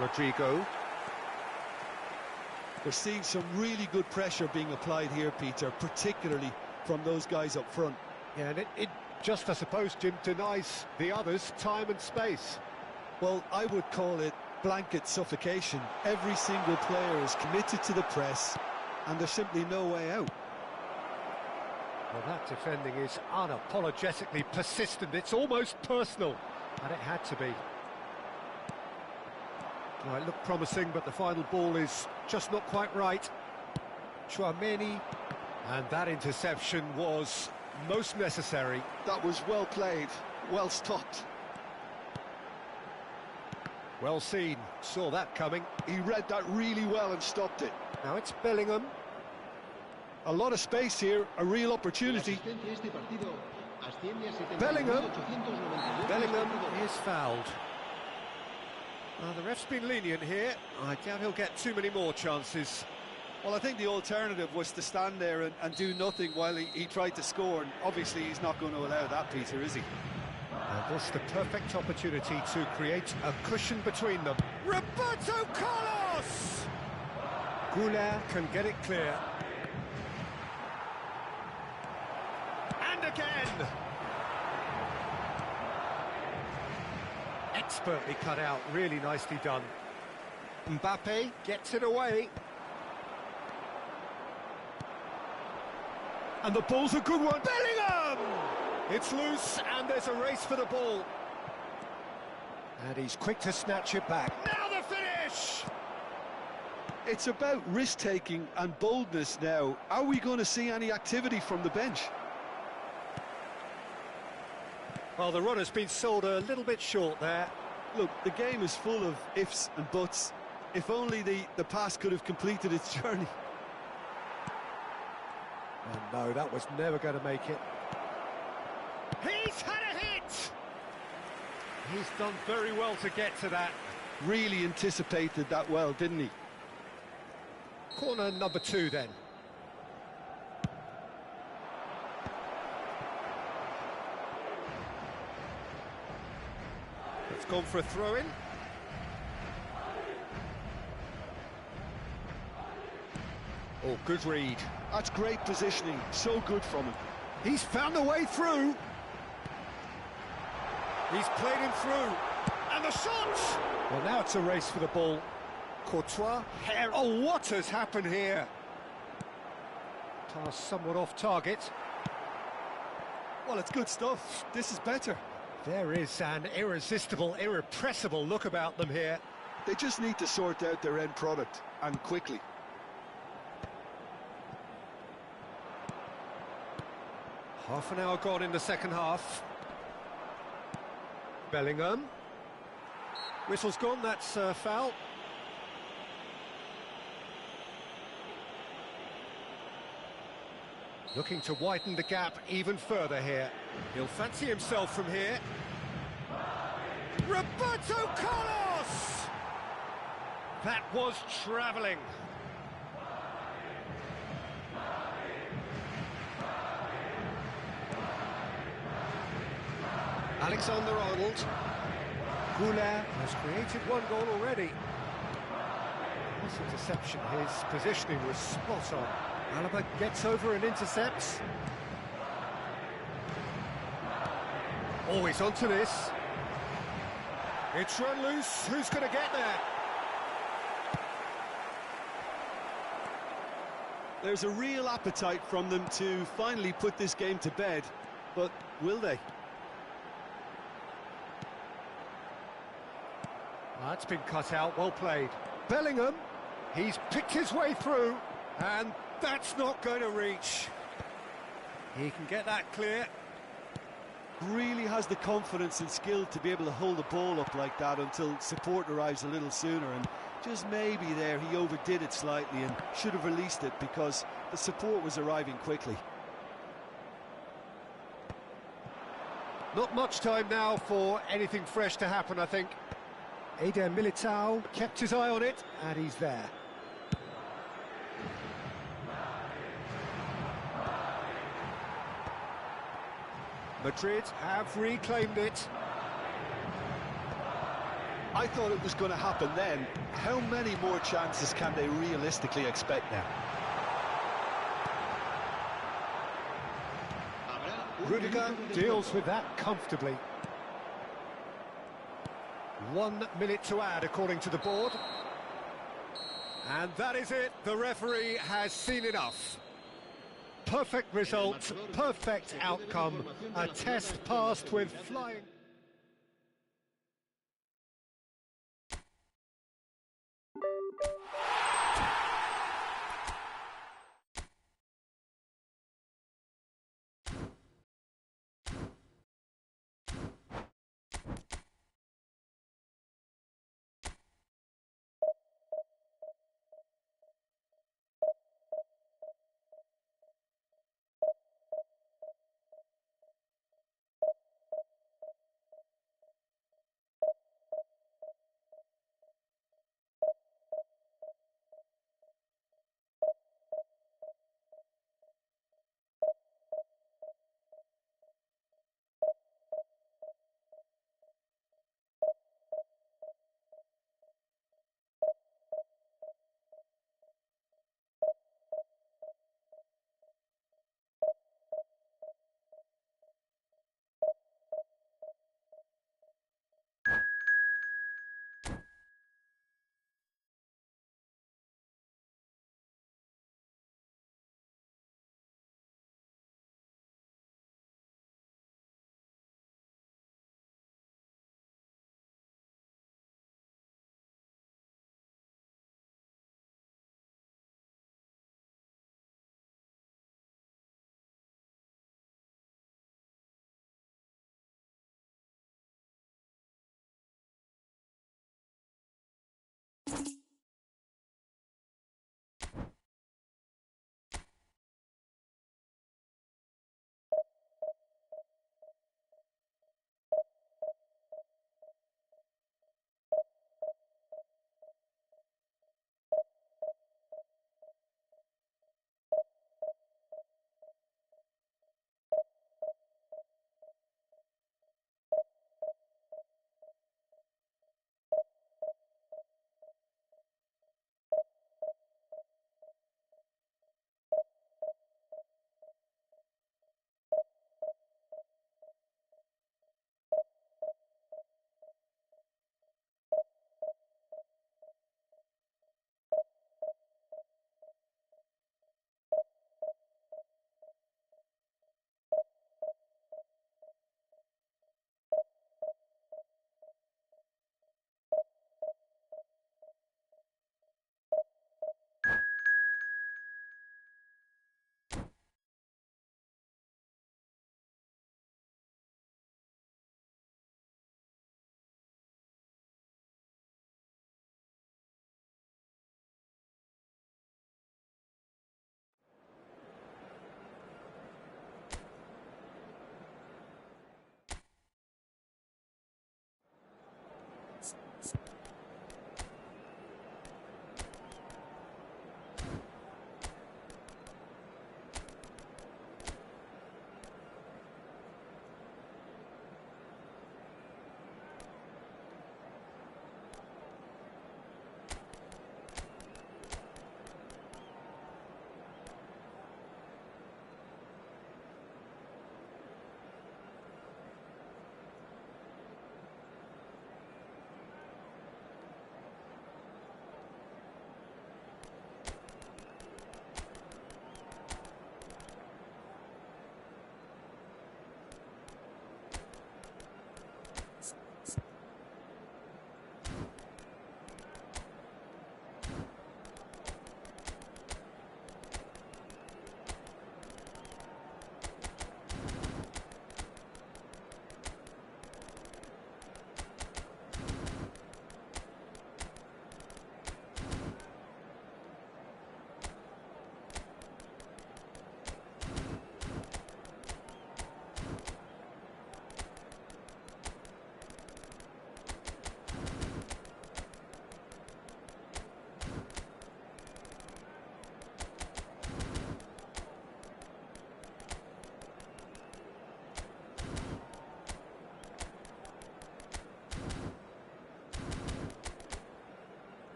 Rodrigo. We're seeing some really good pressure being applied here, Peter, particularly from those guys up front. Yeah, and it just, I suppose, Jim, denies the others time and space. Well, I would call it blanket suffocation. Every single player is committed to the press, and there's simply no way out. Well, that defending is unapologetically persistent. It's almost personal. And it had to be. Well, it looked promising, but the final ball is just not quite right. Tchouameni. And that interception was most necessary. That was well played, well stopped. Well seen, saw that coming. He read that really well and stopped it. Now it's Bellingham. A lot of space here, a real opportunity. Bellingham is fouled. The ref's been lenient here. I doubt he'll get too many more chances. Well, I think the alternative was to stand there and do nothing while he tried to score, and obviously he's not going to allow that, Peter, is he? And this the perfect opportunity to create a cushion between them. Roberto Carlos! Goulart can get it clear. And again! Expertly cut out, really nicely done. Mbappe gets it away. And the ball's a good one. Bellingham! It's loose, and there's a race for the ball. And he's quick to snatch it back. Now the finish! It's about risk-taking and boldness now. Are we going to see any activity from the bench? Well, the run has been sold a little bit short there. Look, the game is full of ifs and buts. If only the pass could have completed its journey. And no, that was never going to make it. He's had a hit! He's done very well to get to that. Really anticipated that well, didn't he? Corner number 2 then. It's gone for a throw-in. Oh, good read. That's great positioning, so good from him. He's found a way through. He's played him through. And the shot! Well, now it's a race for the ball. Courtois, hair. Oh, what has happened here? Pass somewhat off target. Well, it's good stuff. This is better. There is an irresistible, irrepressible look about them here. They just need to sort out their end product, and quickly. Half an hour gone in the second half. Bellingham. Whistle's gone, that's foul. Looking to widen the gap even further here. He'll fancy himself from here. Roberto Carlos! That was travelling. Alexander-Arnold. Goulet has created one goal already. This interception, his positioning was spot on. Alaba gets over and intercepts. Always onto this. It's run loose. Who's going to get there? There's a real appetite from them to finally put this game to bed, but will they? That's been cut out, well played. Bellingham, he's picked his way through, and that's not going to reach. He can get that clear. Really has the confidence and skill to be able to hold the ball up like that until support arrives a little sooner, and just maybe there he overdid it slightly and should have released it because the support was arriving quickly. Not much time now for anything fresh to happen, I think. Eder Militao kept his eye on it, and he's there. Madrid have reclaimed it. I thought it was going to happen then. How many more chances can they realistically expect now? Rudiger deals with that comfortably. 1 minute to add, according to the board. And that is it. The referee has seen enough. Perfect result, perfect outcome. A test passed with flying...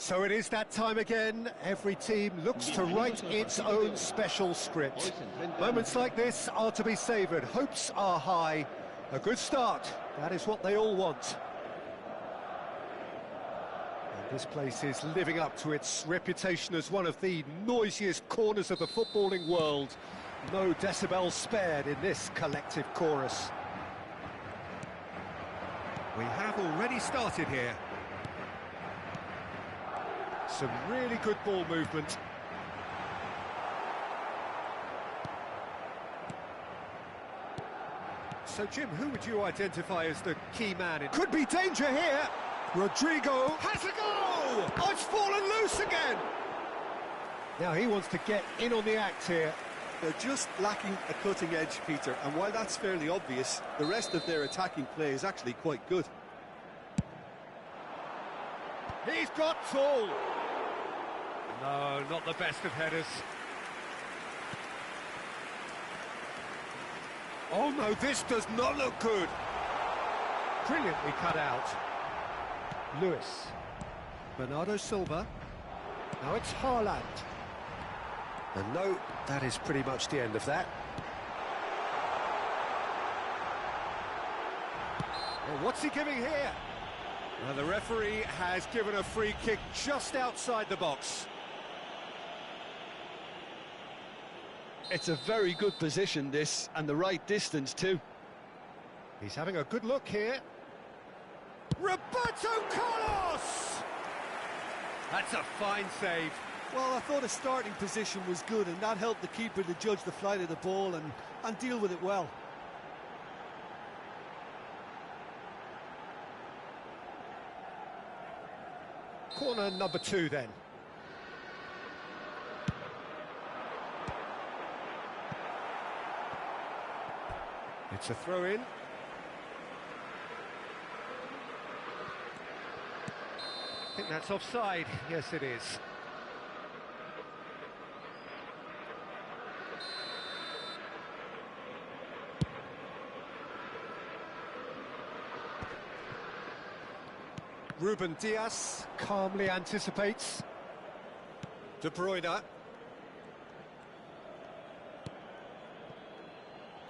So it is that time again. Every team looks to write its own special script. Moments like this are to be savoured. Hopes are high. A good start. That is what they all want. And this place is living up to its reputation as one of the noisiest corners of the footballing world. No decibels spared in this collective chorus. We have already started here. Some really good ball movement. So, Jim, who would you identify as the key man? It could be danger here. Rodrigo has a goal! Oh, it's fallen loose again! Now he wants to get in on the act here. They're just lacking a cutting edge, Peter, and while that's fairly obvious, the rest of their attacking play is actually quite good. He's got tall. No, not the best of headers. Oh no, this does not look good. Brilliantly cut out. Lewis. Bernardo Silva. Now it's Haaland. And no, that is pretty much the end of that. Well, what's he giving here? Well, the referee has given a free kick just outside the box. It's a very good position, this, and the right distance too. He's having a good look here. Roberto Carlos! That's a fine save. Well, I thought his starting position was good, and that helped the keeper to judge the flight of the ball and deal with it well. Corner number 2 then. It's a throw-in. I think that's offside. Yes, it is. Ruben Dias calmly anticipates. De Bruyne.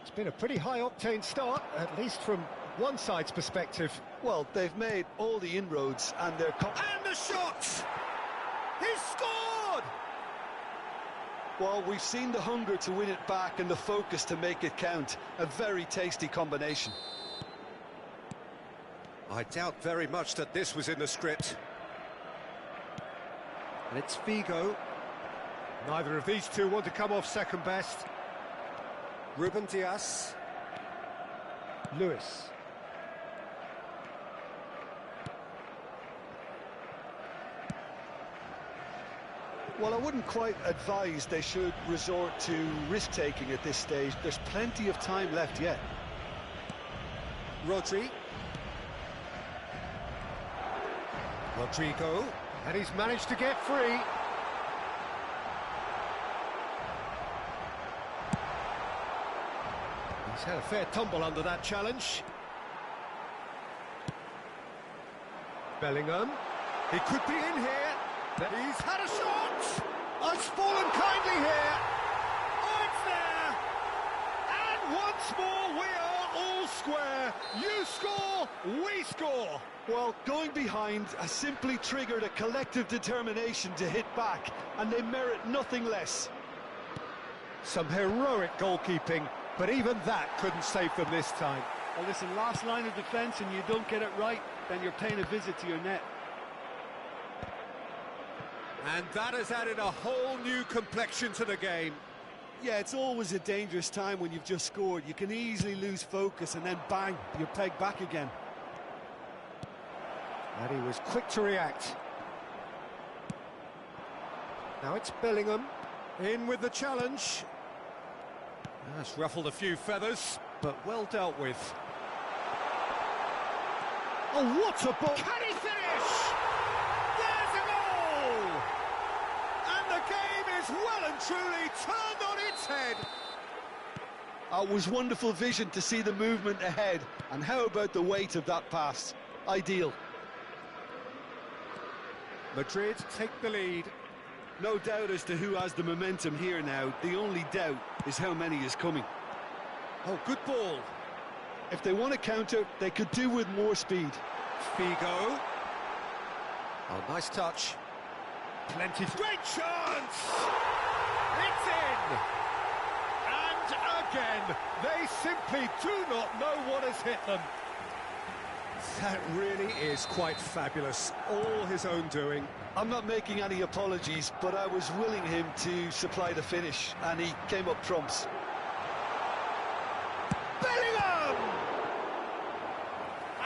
It's been a pretty high-octane start, at least from one side's perspective. Well, they've made all the inroads and they're... And the shot! He's scored! Well, we've seen the hunger to win it back and the focus to make it count. A very tasty combination. I doubt very much that this was in the script. And it's Figo. Neither of these two want to come off second best. Ruben Dias. Lewis. Well, I wouldn't quite advise they should resort to risk-taking at this stage. There's plenty of time left yet. Rodri. Rodrigo. And he's managed to get free. He's had a fair tumble under that challenge. Bellingham. He could be in here. He's had a shot! It's fallen kindly here. Oh, it's there! And once more we are all square. You score, we score. Well, going behind has simply triggered a collective determination to hit back, and they merit nothing less. Some heroic goalkeeping, but even that couldn't save them this time. Well, listen, last line of defence and you don't get it right, then you're paying a visit to your net. And that has added a whole new complexion to the game. Yeah, it's always a dangerous time when you've just scored. You can easily lose focus and then bang, you're pegged back again. And he was quick to react. Now it's Bellingham, in with the challenge. That's ruffled a few feathers, but well dealt with. Oh, what a ball! Can he finish? There's a goal! And the game is well and truly turned on its head. It was wonderful vision to see the movement ahead, and how about the weight of that pass? Ideal. Madrid take the lead. No doubt as to who has the momentum here now. The only doubt is how many is coming. Oh, good ball. If they want to counter, they could do with more speed. Figo. Oh, nice touch. Plenty. Great chance! It's in! And again, they simply do not know what has hit them. That really is quite fabulous. All his own doing. I'm not making any apologies, but I was willing him to supply the finish, and he came up trumps. Bellingham!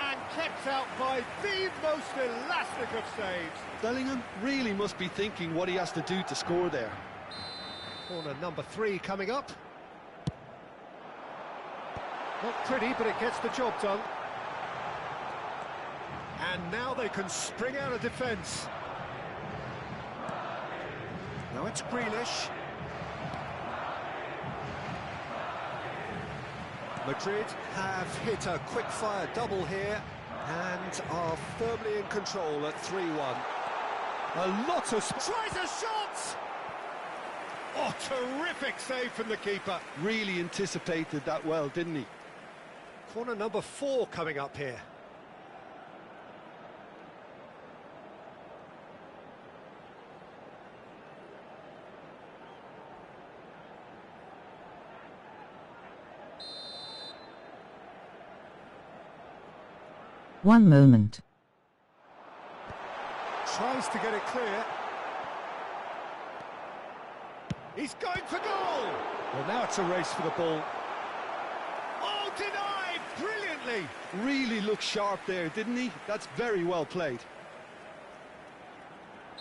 And kept out by the most elastic of saves. Bellingham really must be thinking what he has to do to score there. Corner number 3 coming up. Not pretty, but it gets the job done. And now they can spring out of defence. Now it's Grealish. Madrid have hit a quick-fire double here and are firmly in control at 3-1. A lot of... Tries a shot! Oh, terrific save from the keeper. Really anticipated that well, didn't he? Corner number 4 coming up here. One moment. Tries to get it clear. He's going for goal! Well, now it's a race for the ball. Oh, denied! Brilliantly! Really looked sharp there, didn't he? That's very well played.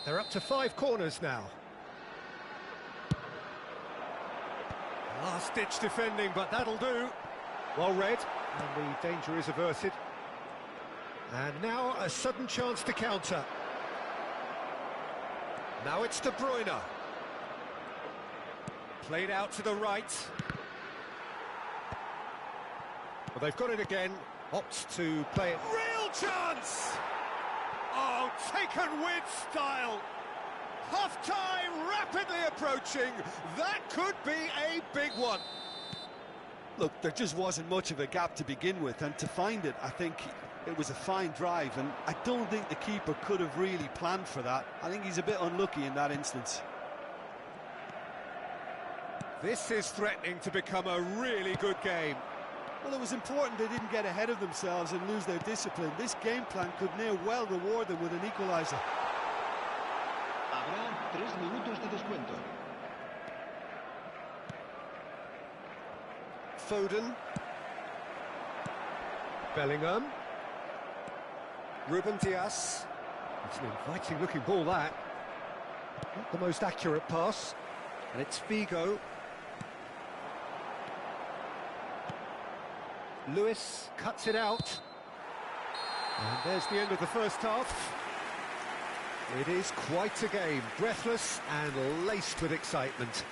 They're up to 5 corners now. Last-ditch defending, but that'll do. Well read, and the danger is averted. And now a sudden chance to counter. Now it's De Bruyne. Played out to the right. Well, they've got it again. Opts to play it. Real chance! Oh, taken with style. Half-time rapidly approaching. That could be a big one. Look, there just wasn't much of a gap to begin with, and to find it, I think it was a fine drive, and I don't think the keeper could have really planned for that. I think he's a bit unlucky in that instance. This is threatening to become a really good game. Well, it was important they didn't get ahead of themselves and lose their discipline. This game plan could near well reward them with an equaliser. Habrá 3 minutos de descuento. Foden. Bellingham. Ruben Dias. It's an inviting looking ball, that. Not the most accurate pass. And it's Figo. Lewis cuts it out. And there's the end of the first half. It is quite a game, breathless and laced with excitement.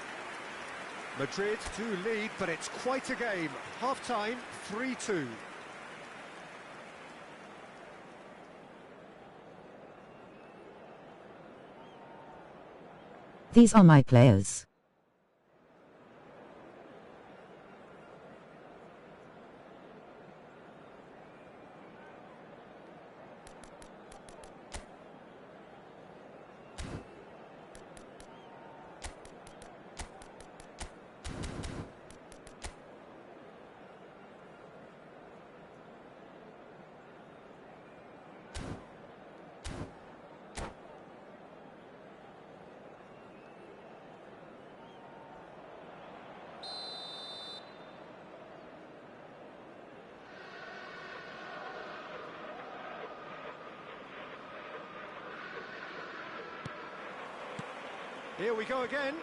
Madrid do lead, but it's quite a game. Half-time, 3-2. These are my players. Here we go again.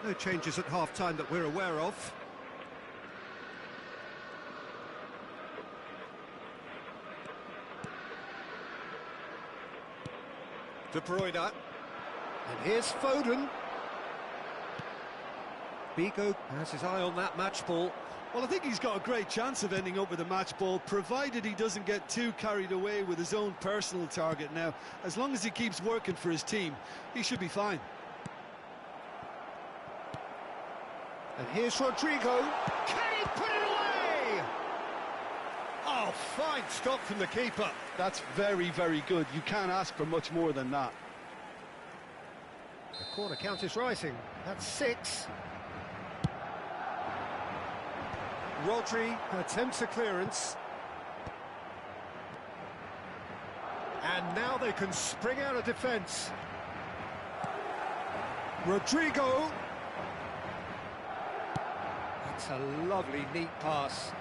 No changes at half-time that we're aware of. De Bruyne. And here's Foden. Figo has his eye on that match ball. Well, I think he's got a great chance of ending up with a match ball, provided he doesn't get too carried away with his own personal target now. As long as he keeps working for his team, he should be fine. And here's Rodrigo. Can he put it away? Oh, fine stop from the keeper. That's very, very good. You can't ask for much more than that. The corner count is rising. That's 6. Rodri attempts a clearance. And now they can spring out of defence. Rodrigo. That's a lovely, neat pass.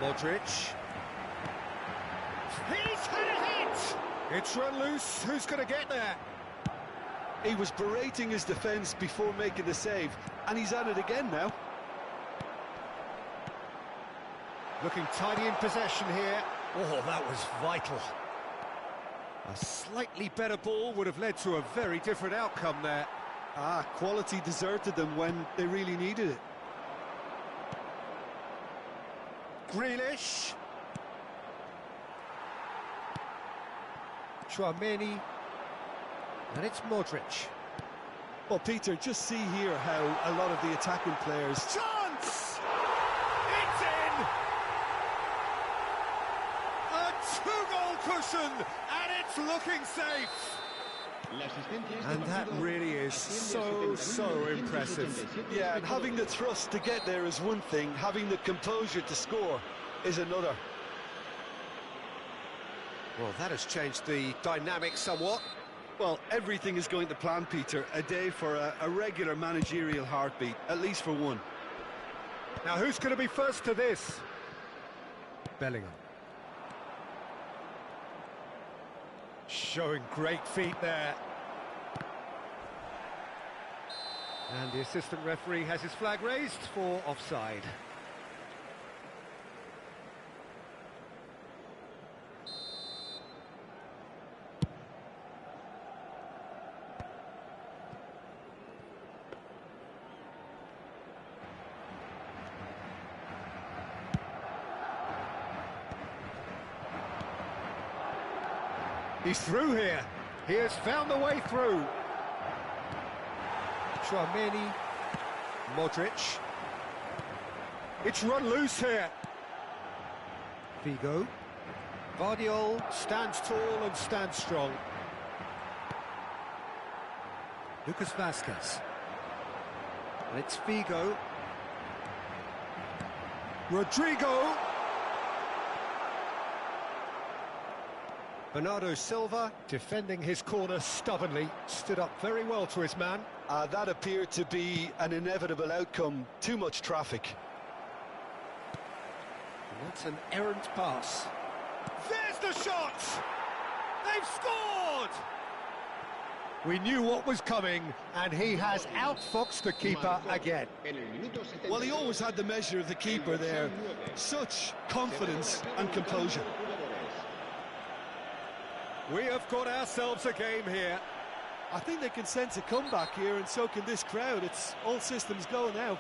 Modric. He's had a hit! It's run loose. Who's going to get there? He was berating his defence before making the save, and he's at it again now. Looking tidy in possession here. Oh, that was vital. A slightly better ball would have led to a very different outcome there. Quality deserted them when they really needed it. Grealish. Tchouaméni. And it's Modric. Well, Peter, just see here how a lot of the attacking players... Chance! It's in! A 2-goal cushion, and it's looking safe. And that really is so impressive. Yeah, and having the thrust to get there is one thing, having the composure to score is another. Well, that has changed the dynamic somewhat. Well, everything is going to plan, Peter. A day for a regular managerial heartbeat, at least for one. Now, who's going to be first to this? Bellingham. Showing great feet there. And the assistant referee has his flag raised for offside. He's through here. He has found the way through. Tchouameni, Modric. It's run loose here. Figo. Guardiola stands tall and stands strong. Lucas Vazquez. And it's Figo. Rodrigo. Bernardo Silva, defending his corner stubbornly, stood up very well to his man. That appeared to be an inevitable outcome. Too much traffic. And that's an errant pass. There's the shot! They've scored! We knew what was coming, and he has outfoxed the keeper again. Well, he always had the measure of the keeper there. Such confidence and composure. We have got ourselves a game here. I think they can sense a comeback here, and so can this crowd. It's all systems go now.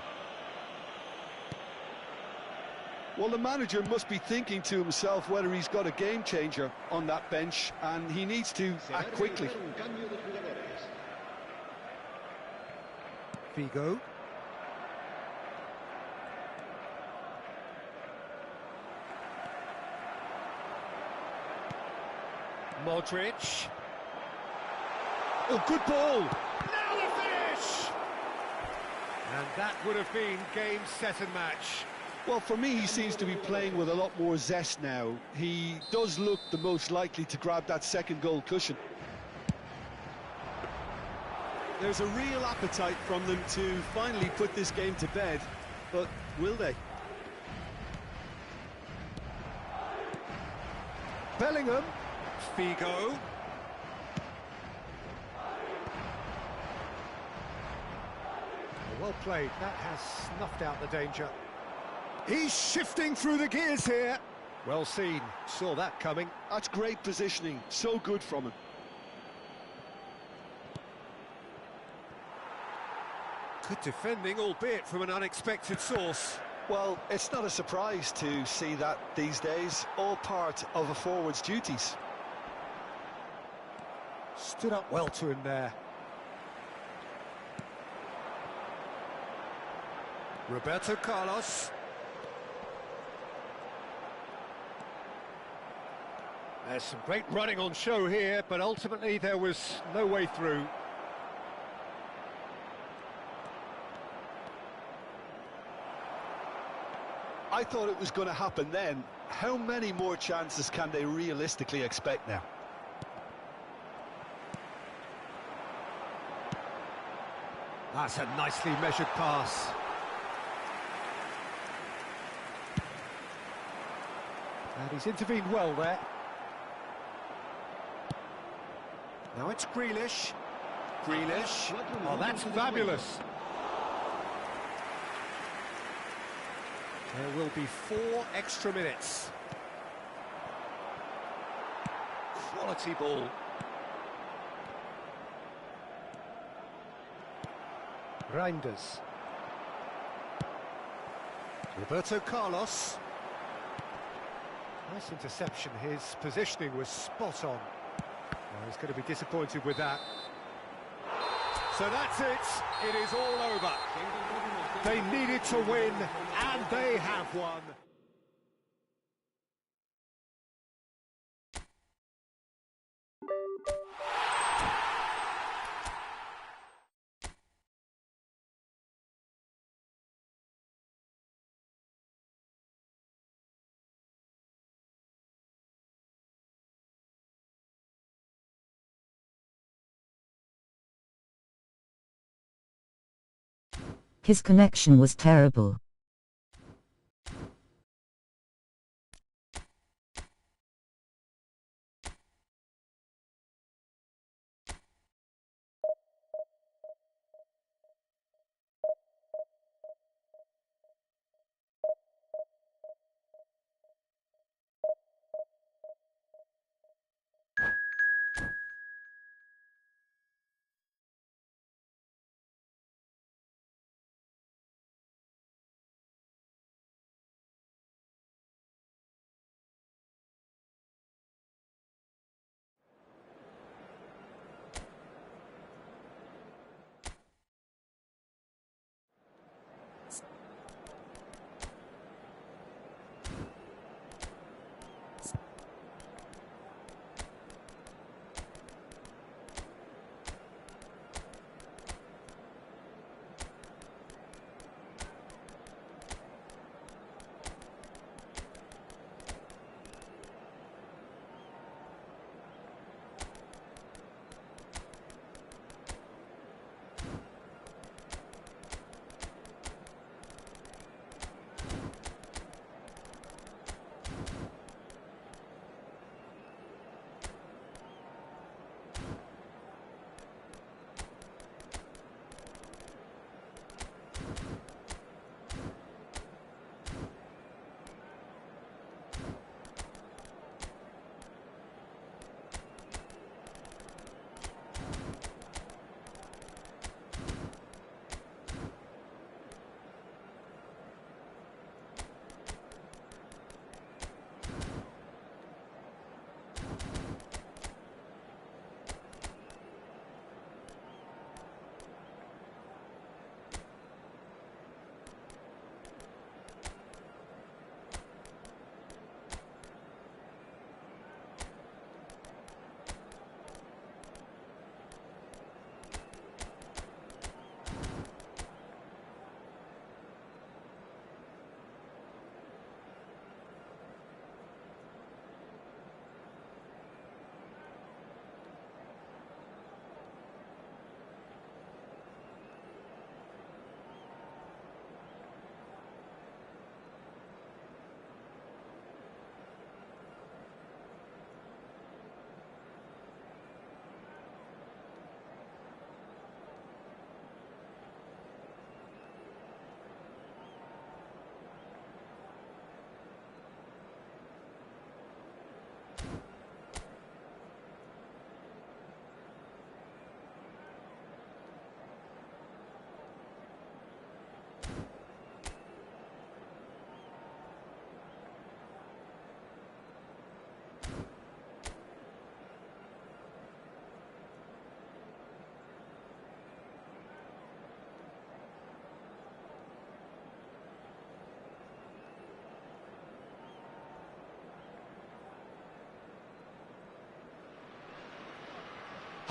Well, the manager must be thinking to himself whether he's got a game changer on that bench, and he needs to act quickly. Figo. Modric. Oh, good ball! Now the finish! And that would have been game, set and match. Well, for me, he seems to be playing with a lot more zest now. He does look the most likely to grab that second goal cushion. There's a real appetite from them to finally put this game to bed, but will they? Bellingham. Figo. Well played, that has snuffed out the danger. He's shifting through the gears here. Well seen, saw that coming. That's great positioning, so good from him. Good defending, albeit from an unexpected source. Well, it's not a surprise to see that these days, all part of a forward's duties. Stood up well to him there. Roberto Carlos. There's some great running on show here, but ultimately there was no way through. I thought it was going to happen then. How many more chances can they realistically expect now? That's a nicely measured pass. And he's intervened well there. Now it's Grealish. Grealish. Oh, that's fabulous. There will be 4 extra minutes. Quality ball. Reinders. Roberto Carlos. Nice interception, his positioning was spot on. Well, he's going to be disappointed with that. So that's it, it is all over. They needed to win, and they have won. His connection was terrible.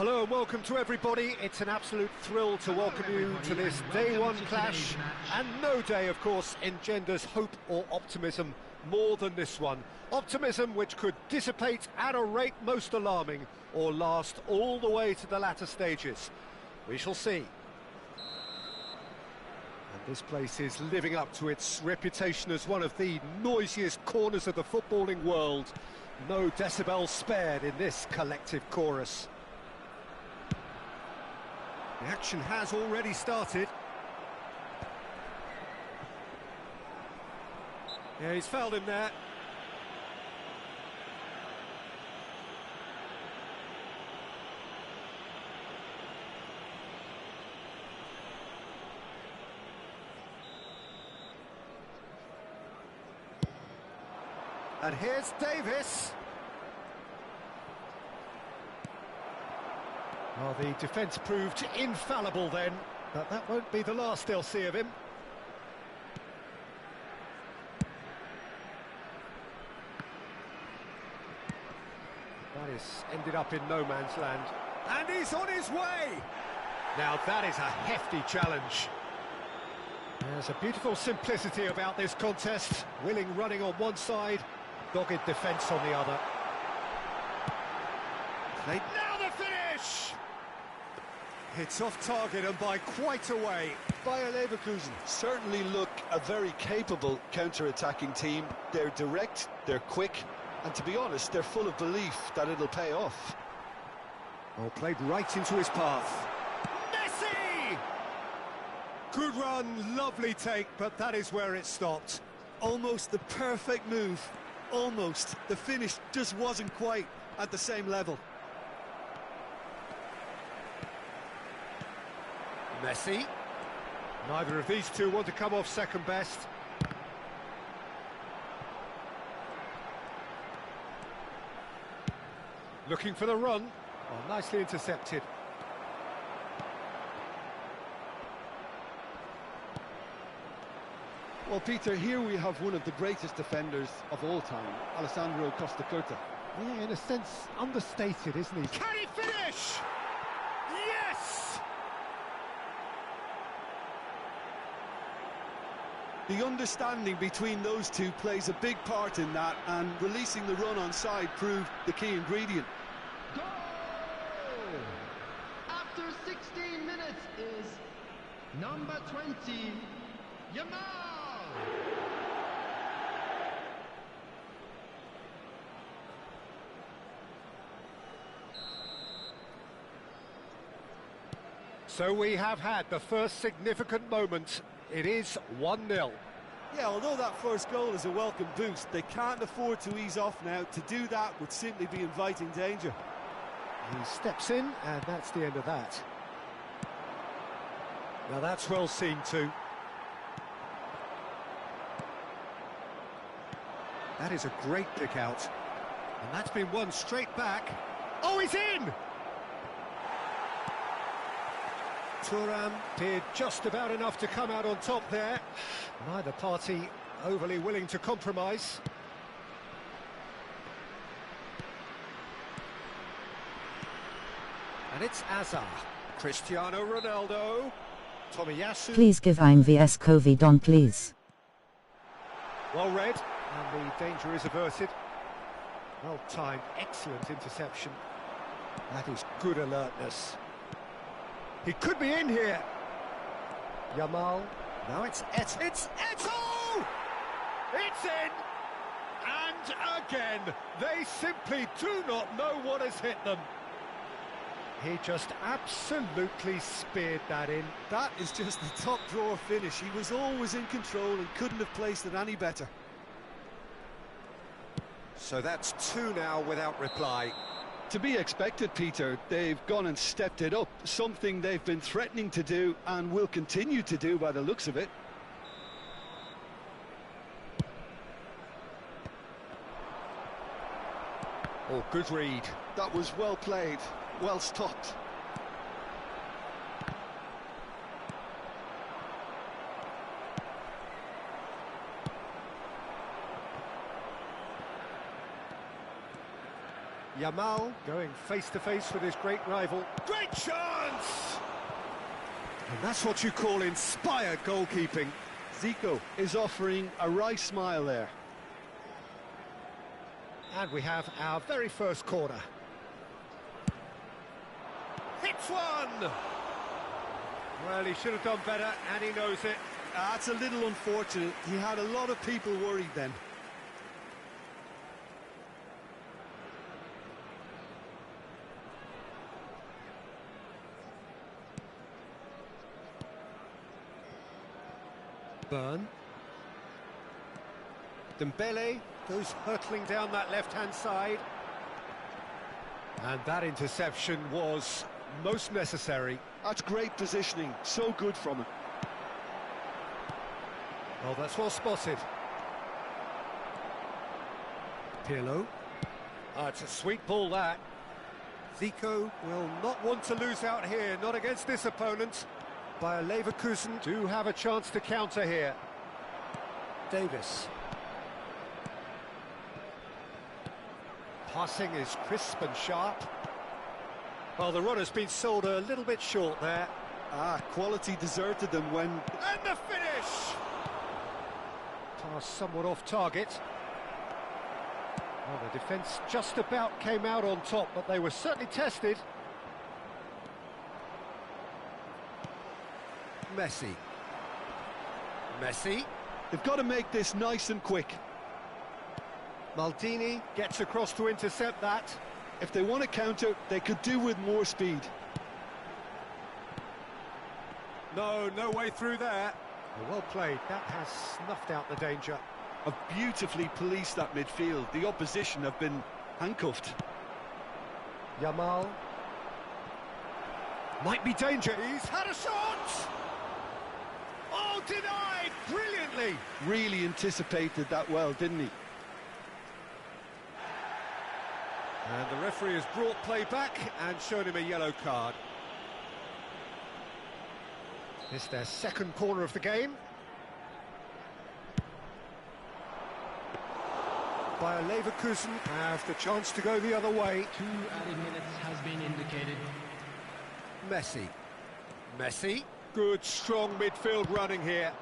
Hello and welcome to everybody. It's an absolute thrill to welcome you to this day one clash, and no day, of course, engenders hope or optimism more than this one. Optimism which could dissipate at a rate most alarming or last all the way to the latter stages. We shall see. And this place is living up to its reputation as one of the noisiest corners of the footballing world. No decibels spared in this collective chorus. The action has already started. Yeah, he's fouled him there. And here's Davis. Well, the defence proved infallible then, but that won't be the last they'll see of him. That is ended up in no man's land. And he's on his way! Now that is a hefty challenge. There's a beautiful simplicity about this contest. Willing running on one side, dogged defence on the other. Now the finish! It's off target and by quite a way. Bayer Leverkusen certainly look a very capable counter-attacking team. They're direct, they're quick, and to be honest, they're full of belief that it'll pay off. Oh, played right into his path. Messi! Good run, lovely take, but that is where it stopped. Almost the perfect move. Almost. The finish just wasn't quite at the same level. Messi. Neither of these two want to come off second best. Looking for the run. Oh, nicely intercepted. Well, Peter, here we have one of the greatest defenders of all time, Alessandro Costa Curta. Yeah, in a sense, understated, isn't he? Can he finish? Yes! The understanding between those two plays a big part in that, and releasing the run on side proved the key ingredient. Goal! After 16 minutes is number 20, Yamal! So we have had the first significant moment. It is 1-0. Yeah, although that first goal is a welcome boost, they can't afford to ease off now. To do that would simply be inviting danger. He steps in, and that's the end of that. Now that's well seen too. That is a great pick out. And that's been won straight back. Oh, he's in! Thuram did just about enough to come out on top there. Neither party overly willing to compromise. And it's Azar, Cristiano Ronaldo, Tomiyasu. Please give I'm VS Covey Don, please. Well read, and the danger is averted. Well timed, excellent interception. That is good alertness. He could be in here. Yamal. Now it's Eto'o. It's Eto'o! It's in! And again, they simply do not know what has hit them. He just absolutely speared that in. That is just the top drawer finish. He was always in control and couldn't have placed it any better. So that's two now without reply. To be expected, Peter. They've gone and stepped it up, something they've been threatening to do and will continue to do by the looks of it. Oh, good read. That was well played, well stopped. Yamal going face-to-face with his great rival. Great chance! And that's what you call inspired goalkeeping. Zico is offering a wry smile there. And we have our very first corner. Hits one! Well, he should have done better, and he knows it. That's a little unfortunate. He had a lot of people worried then. Burn. Dembele goes hurtling down that left-hand side. And that interception was most necessary. That's great positioning, so good from him. Well, that's well spotted. Pirlo. Oh, it's a sweet ball, that. Zico will not want to lose out here, not against this opponent. Bayer Leverkusen do have a chance to counter here. Davis. Passing is crisp and sharp. Well, the run has been sold a little bit short there. Quality deserted them when... And the finish! Pass somewhat off target. Well, the defence just about came out on top, but they were certainly tested. Messi. Messi. They've got to make this nice and quick. Maldini gets across to intercept that. If they want to counter, they could do with more speed. No way through there. Well played. That has snuffed out the danger. Have beautifully policed that midfield. The opposition have been handcuffed. Yamal. Might be danger. He's had a shot! Oh, denied! Brilliantly! Really anticipated that well, didn't he? And the referee has brought play back and shown him a yellow card. It's their second corner of the game. Bayer Leverkusen have the chance to go the other way. 2 added minutes has been indicated. Messi. Messi. Good, strong midfield running here.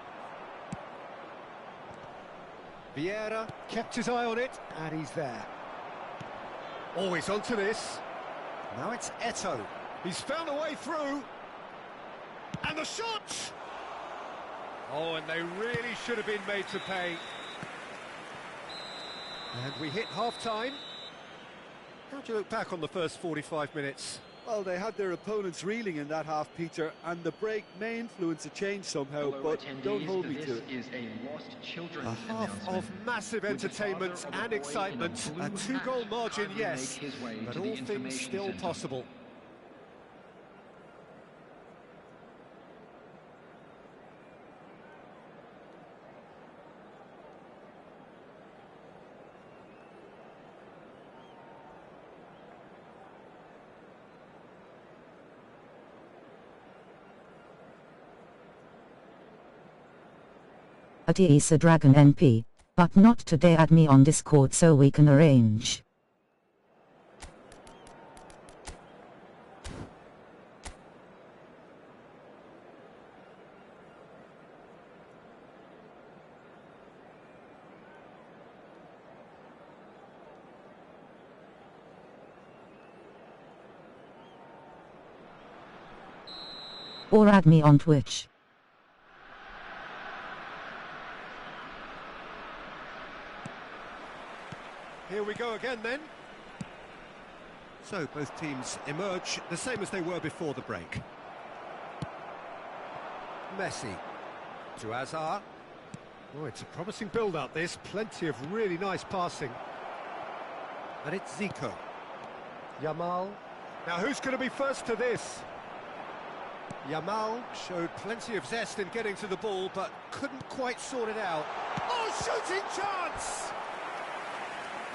Vieira kept his eye on it, and he's there. Oh, he's onto this. Now it's Eto'o. He's found a way through. And the shot! Oh, and they really should have been made to pay. And we hit half-time. How do you look back on the first 45 minutes? Well, they had their opponents reeling in that half, Peter, and the break may influence a change somehow, but don't hold me to it. A half of massive entertainment and excitement. A 2-goal margin, yes, but all things still possible. Is a Dragon NP, but not today. Add me on Discord so we can arrange. Or add me on Twitch. Here we go again then. So both teams emerge the same as they were before the break. Messi to Hazard. Oh, it's a promising build-up this. Plenty of really nice passing. And it's Zico. Yamal. Now who's going to be first to this? Yamal showed plenty of zest in getting to the ball, but couldn't quite sort it out. Oh, shooting chance!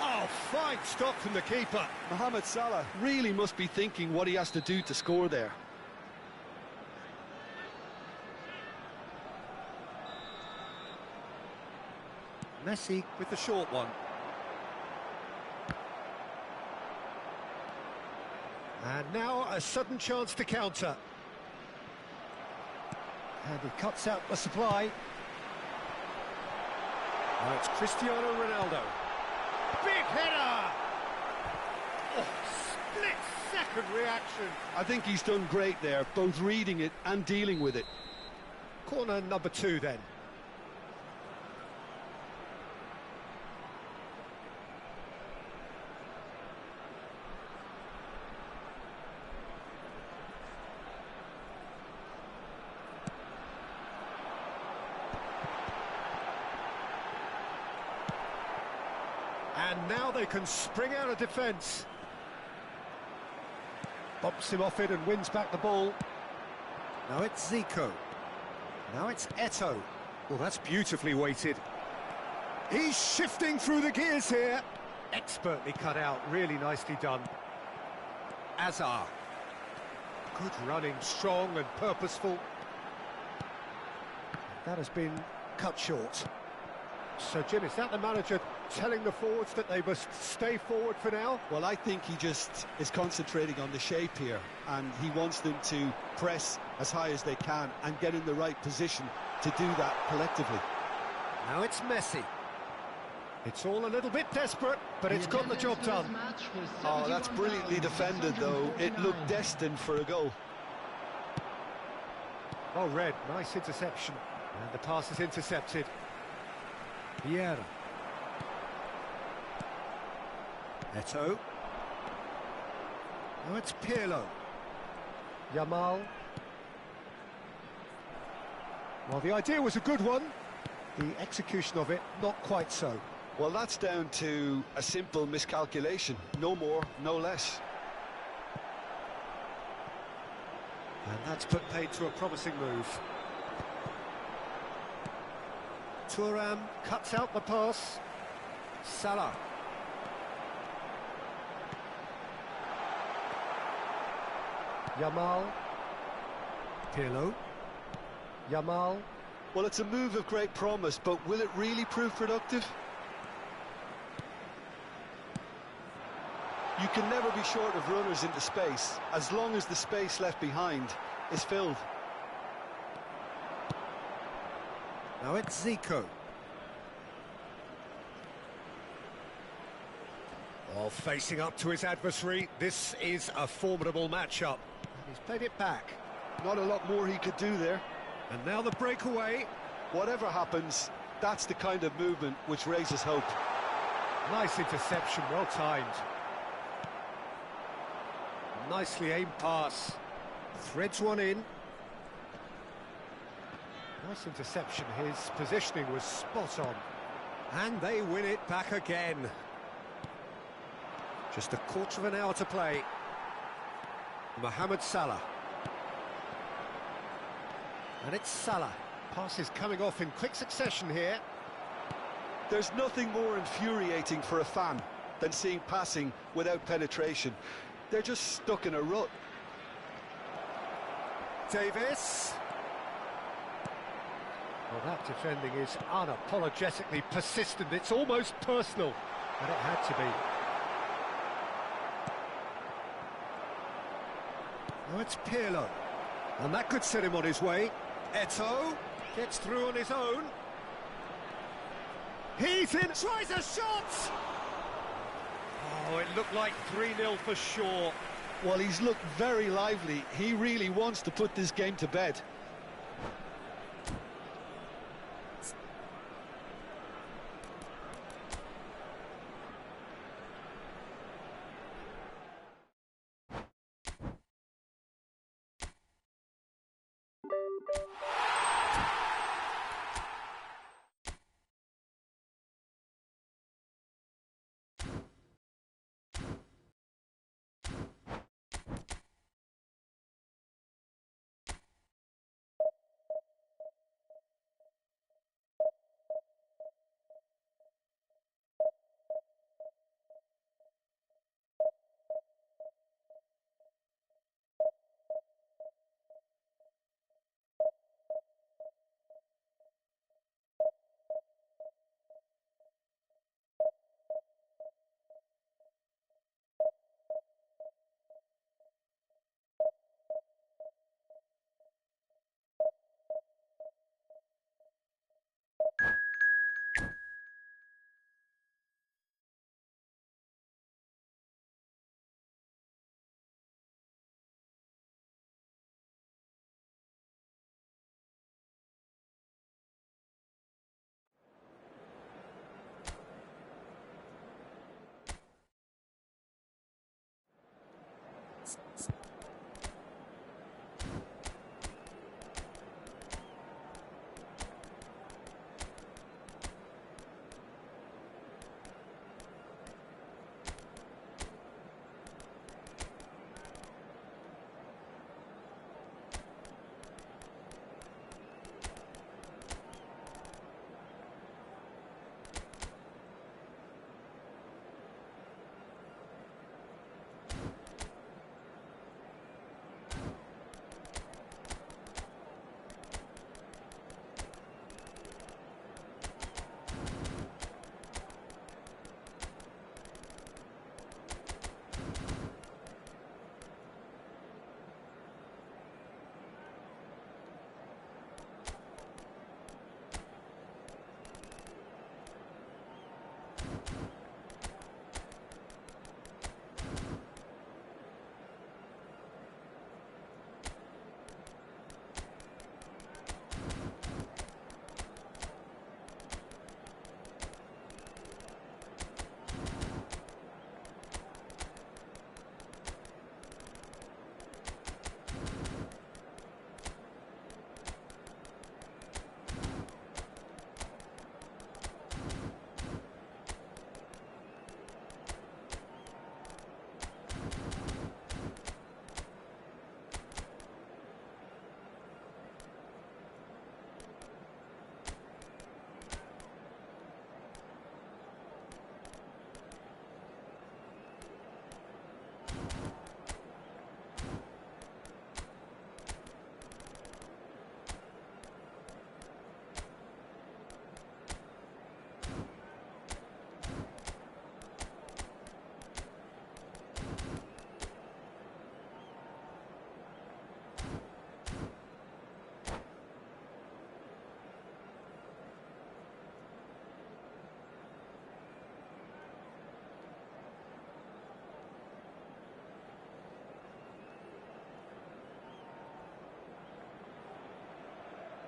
Oh, fine stop from the keeper. Mohamed Salah really must be thinking what he has to do to score there. Messi with the short one. And now a sudden chance to counter. And he cuts out the supply. Now it's Cristiano Ronaldo. Big header! Oh, split-second reaction. I think he's done great there, both reading it and dealing with it. Corner number 2 then. And now they can spring out of defence. Bumps him off it and wins back the ball. Now it's Zico. Now it's Eto'o. Well, that's beautifully weighted. He's shifting through the gears here. Expertly cut out, really nicely done. Azar. Good running, strong and purposeful. That has been cut short. So, Jim, is that the manager telling the forwards that they must stay forward for now? Well, I think he just is concentrating on the shape here, and he wants them to press as high as they can and get in the right position to do that collectively. Now it's Messi. It's all a little bit desperate, but it's got the job done. Oh, that's brilliantly defended, though. It looked destined for a goal. Oh, Red, nice interception. And the pass is intercepted. Vieira. Eto'o. Now it's Pirlo. Yamal. Well, the idea was a good one. The execution of it, not quite so. Well, that's down to a simple miscalculation. No more, no less. And that's put paid to a promising move. Thuram cuts out the pass. Salah. Yamal. Pirlo. Yamal. Well, it's a move of great promise, but will it really prove productive? You can never be short of runners into space, as long as the space left behind is filled. Now it's Zico. Oh, facing up to his adversary, this is a formidable matchup. He's played it back. Not a lot more he could do there. And now the breakaway. Whatever happens, that's the kind of movement which raises hope. Nice interception, well timed. Nicely aimed pass. Threads one in. Nice interception, his positioning was spot on. And they win it back again. Just a quarter of an hour to play. Mohamed Salah. And it's Salah. Passes coming off in quick succession here. There's nothing more infuriating for a fan than seeing passing without penetration. They're just stuck in a rut. Davis. Well, that defending is unapologetically persistent. It's almost personal, and it had to be. Now it's Pirlo, and that could set him on his way. Eto'o gets through on his own. He's in, tries a shot! Oh, it looked like 3-0 for sure. Well, he's looked very lively. He really wants to put this game to bed.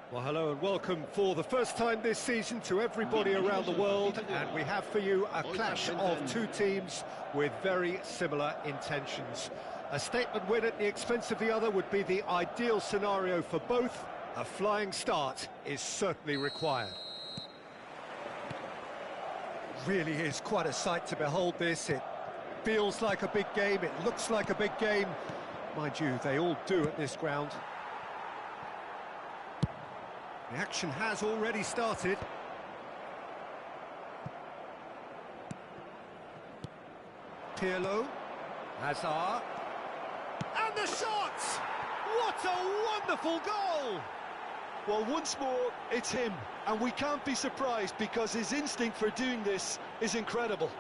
Well, hello and welcome for the first time this season to everybody around the world, and we have for you a clash of two teams with very similar intentions. A statement win at the expense of the other would be the ideal scenario for both. A flying start is certainly required. Really is quite a sight to behold this. It feels like a big game, it looks like a big game. Mind you, they all do at this ground. The action has already started. Pirlo, Hazard, and the shot! What a wonderful goal! Well, once more, it's him, and we can't be surprised because his instinct for doing this is incredible.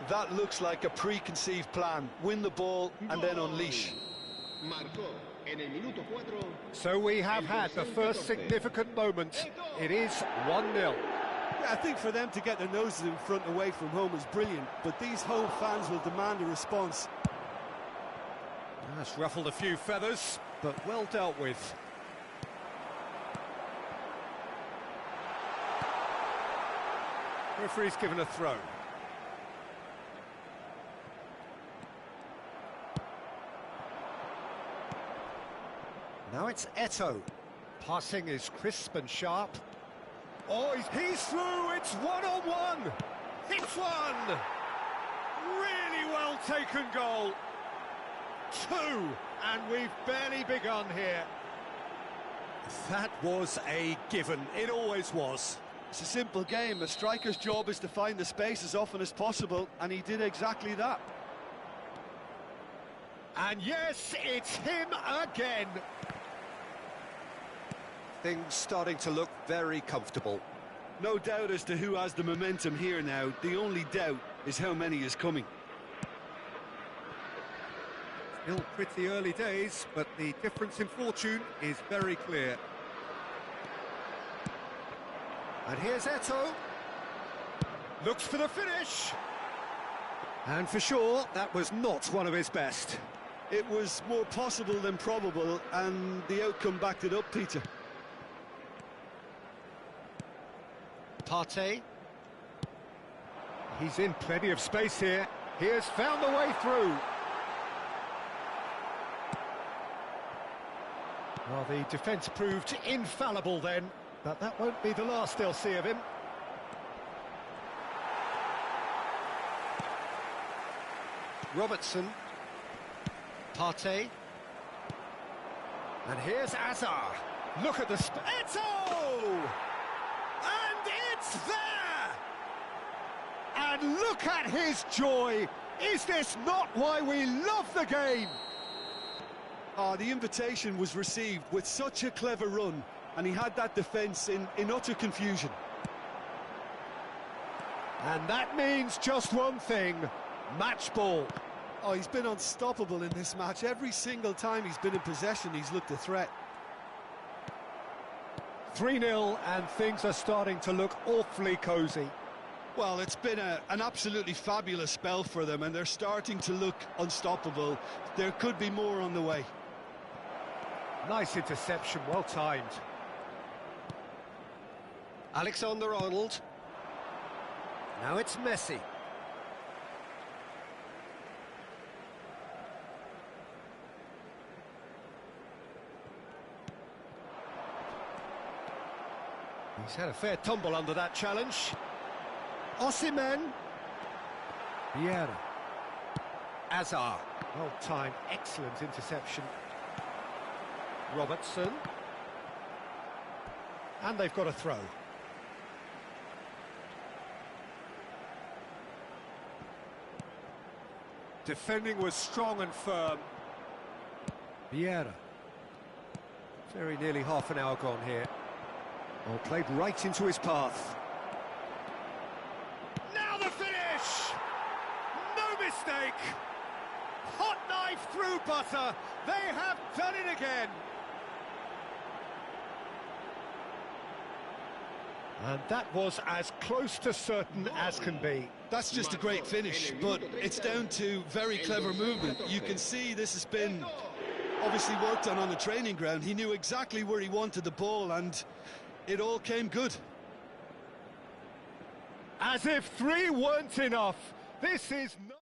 That looks like a preconceived plan. Win the ball and then unleash. So we have had the first significant moment. It is 1-0. Yeah, I think for them to get their noses in front away from home is brilliant, but these home fans will demand a response. That's ruffled a few feathers, but well dealt with. Referee's given a throw. Now it's Eto'o. Passing is crisp and sharp. Oh, he's through! It's one-on-one! It's one! Really well taken goal. Two, and we've barely begun here. That was a given. It always was. It's a simple game. A striker's job is to find the space as often as possible, and he did exactly that. And yes, it's him again. Things starting to look very comfortable. No doubt as to who has the momentum here now. The only doubt is how many is coming. Still pretty early days, but the difference in fortune is very clear. And here's Eto'o. Looks for the finish. And for sure, that was not one of his best. It was more possible than probable, and the outcome backed it up, Peter. Partey. He's in plenty of space here. He has found the way through. Well, the defence proved infallible then, but that won't be the last they'll see of him. Robertson. Partey. And here's Azar. Look at the... Eto'o! And it's there! And look at his joy! Is this not why we love the game? Oh, the invitation was received with such a clever run, and he had that defence in utter confusion. And that means just one thing, match ball. Oh, he's been unstoppable in this match. Every single time he's been in possession, he's looked a threat. 3-0, and things are starting to look awfully cosy. Well, it's been an absolutely fabulous spell for them, and they're starting to look unstoppable. There could be more on the way. Nice interception, well timed. Alexander-Arnold. Now it's Messi. He's had a fair tumble under that challenge. Osimhen. Vieira. Azar. Well timed, excellent interception. Robertson. And they've got a throw. Defending was strong and firm. Vieira. Very nearly half an hour gone here. Well, played right into his path. Now the finish! No mistake! Hot knife through butter. They have done it again. And that was as close to certain as can be. That's just a great finish, but it's down to very clever movement. You can see this has been obviously worked on the training ground. He knew exactly where he wanted the ball, and it all came good. As if 3 weren't enough. This is not...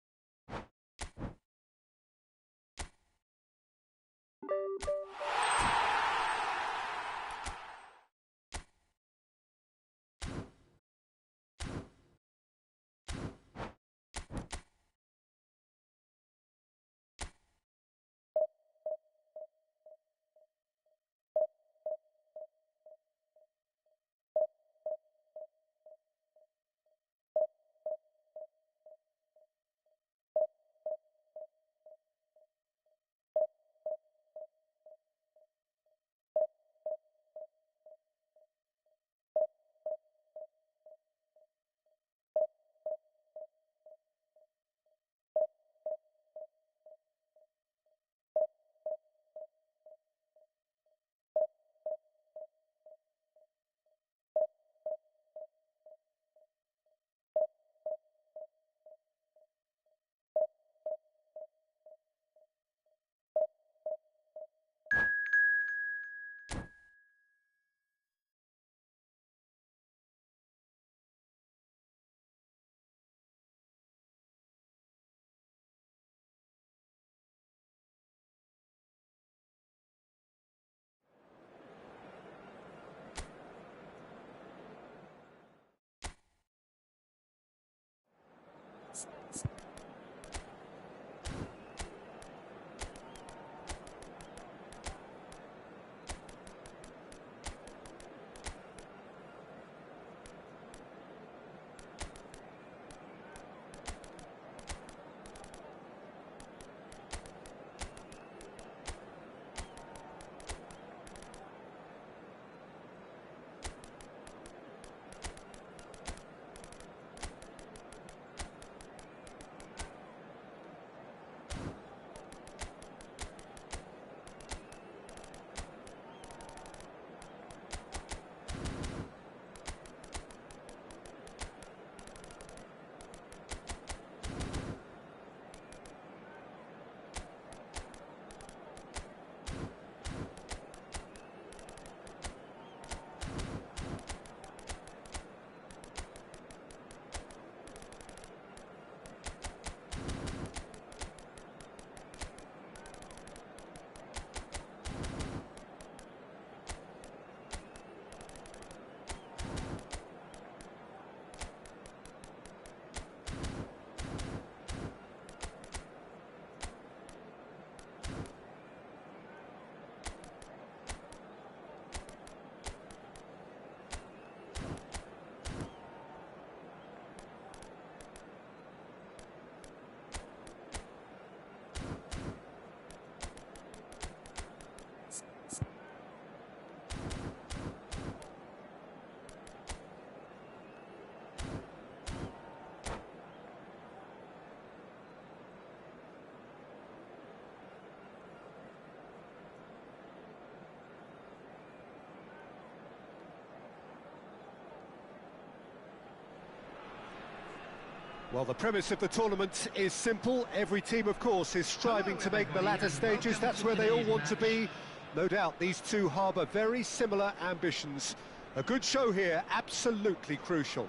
Well, the premise of the tournament is simple. Every team, of course, is striving to make the latter stages. That's where they all want to be. No doubt these two harbour very similar ambitions. A good show here, absolutely crucial.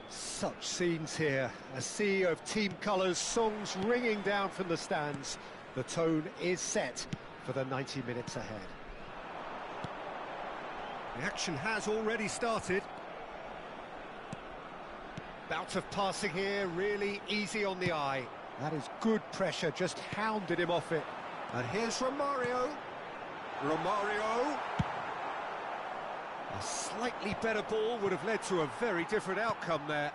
Such scenes here. A sea of team colours, songs ringing down from the stands. The tone is set for the 90 minutes ahead. The action has already started. Bout of passing here, really easy on the eye. That is good pressure, just hounded him off it. And here's Romario. Romario. A slightly better ball would have led to a very different outcome there.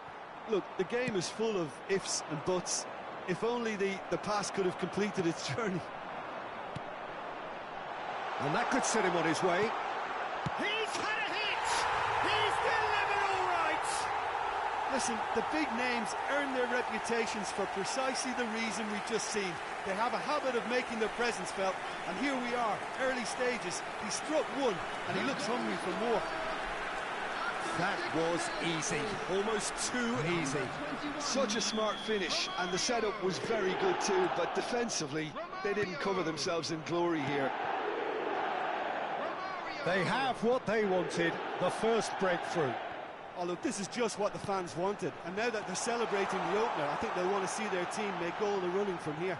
Look, the game is full of ifs and buts. If only the pass could have completed its journey. And that could set him on his way. He's had a hit! He's delivered all right! Listen, the big names earn their reputations for precisely the reason we've just seen. They have a habit of making their presence felt, and here we are, early stages. He struck one, and he looks hungry for more. That was easy, almost too easy. Such a smart finish, and the setup was very good too, but defensively, they didn't cover themselves in glory here. They have what they wanted, the first breakthrough. Oh, look, this is just what the fans wanted, and now that they're celebrating the opener, I think they'll want to see their team make all the running from here.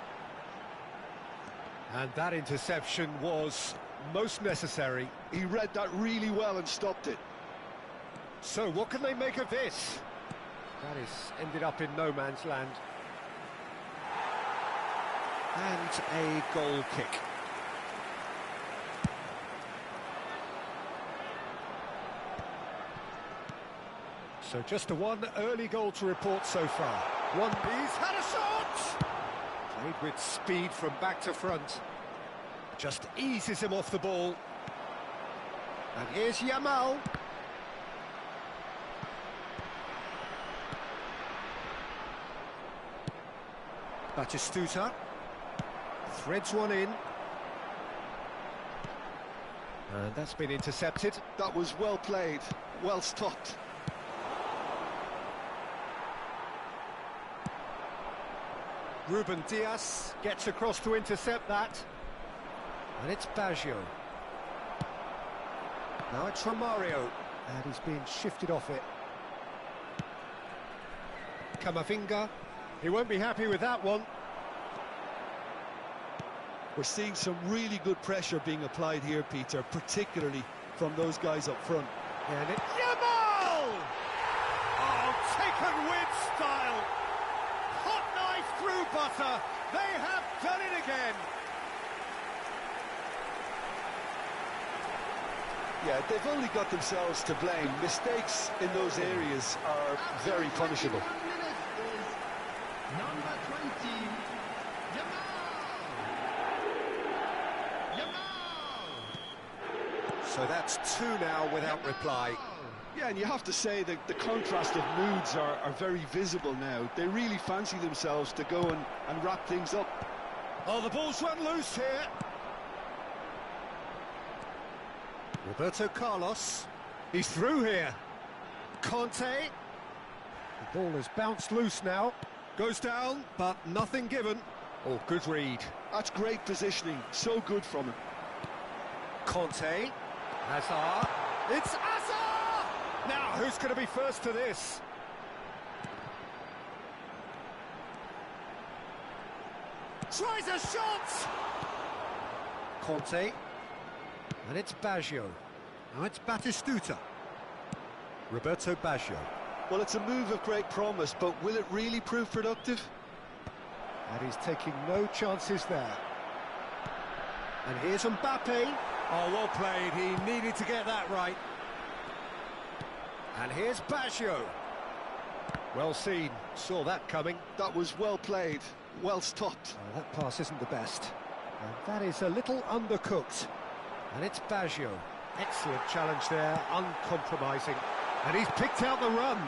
And that interception was most necessary. He read that really well and stopped it. So what can they make of this? That is ended up in no man's land. And a goal kick. So just a one early goal to report so far. One, he's had a shot! Played with speed from back to front. Just eases him off the ball. And here's Yamal. Batistuta. Threads one in. And that's been intercepted. That was well played, well stopped. Ruben Dias gets across to intercept that. And it's Baggio. Now it's Romario. And he's being shifted off it. Camavinga. He won't be happy with that one. We're seeing some really good pressure being applied here, Peter, particularly from those guys up front. And it's Yamal! Oh, taken with style. Hot knife through butter. They have done it again. Yeah, they've only got themselves to blame. Mistakes in those areas are very punishable. Number 20, Yamal! So that's two now without reply. Yeah, and you have to say that the contrast of moods are very visible now. They really fancy themselves to go and wrap things up. Oh, the ball's run loose here. Roberto Carlos. He's through here. Conte. The ball has bounced loose now. Goes down, but nothing given. Oh, good read. That's great positioning. So good from him. Conte. Hazard. It's Hazard! Now, who's going to be first to this? Tries a shot! Conte. And it's Baggio. Now it's Batistuta. Roberto Baggio. Well, it's a move of great promise, but will it really prove productive? And he's taking no chances there. And here's Mbappe. Oh, well played. He needed to get that right. And here's Baggio. Well seen. Saw that coming. That was well played, well stopped. Oh, that pass isn't the best. And that is a little undercooked. And it's Baggio. Excellent challenge there, uncompromising. And he's picked out the run.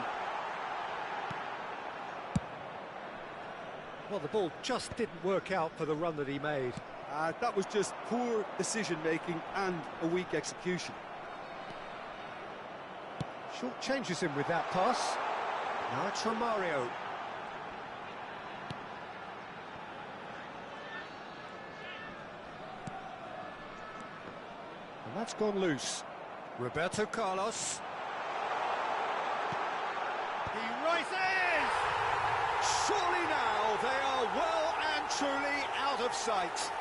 Well, the ball just didn't work out for the run that he made. That was just poor decision-making and a weak execution. Short changes him with that pass. Now it's from Mario. And that's gone loose. Roberto Carlos. He rises! Surely now they are well and truly out of sight.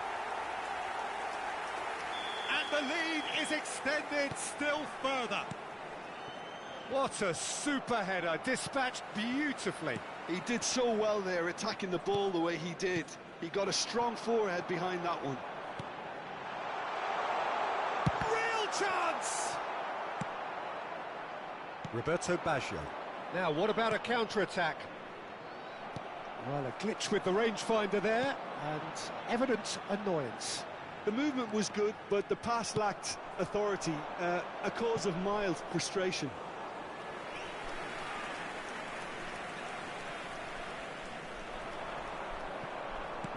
And the lead is extended still further. What a super header, dispatched beautifully. He did so well there, attacking the ball the way he did. He got a strong forehead behind that one. Real chance! Roberto Baggio. Now, what about a counter-attack? Well, a glitch with the rangefinder there, and evident annoyance. The movement was good, but the pass lacked authority, a cause of mild frustration.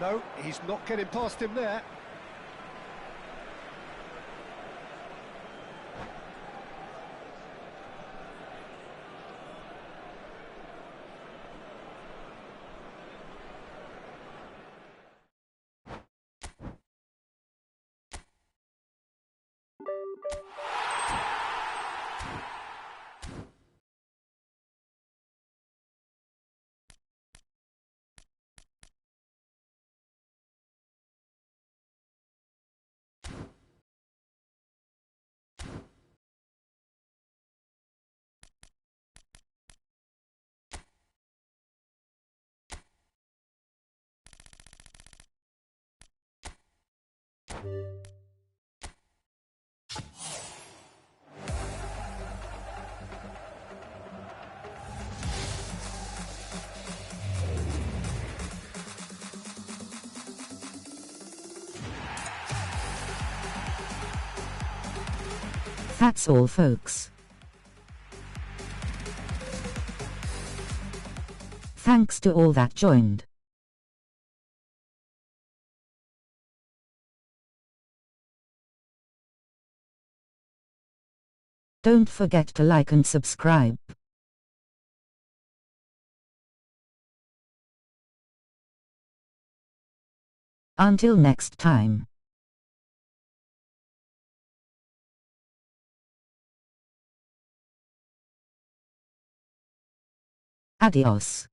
No, he's not getting past him there. That's all, folks. Thanks to all that joined. Don't forget to like and subscribe. Until next time. Adios.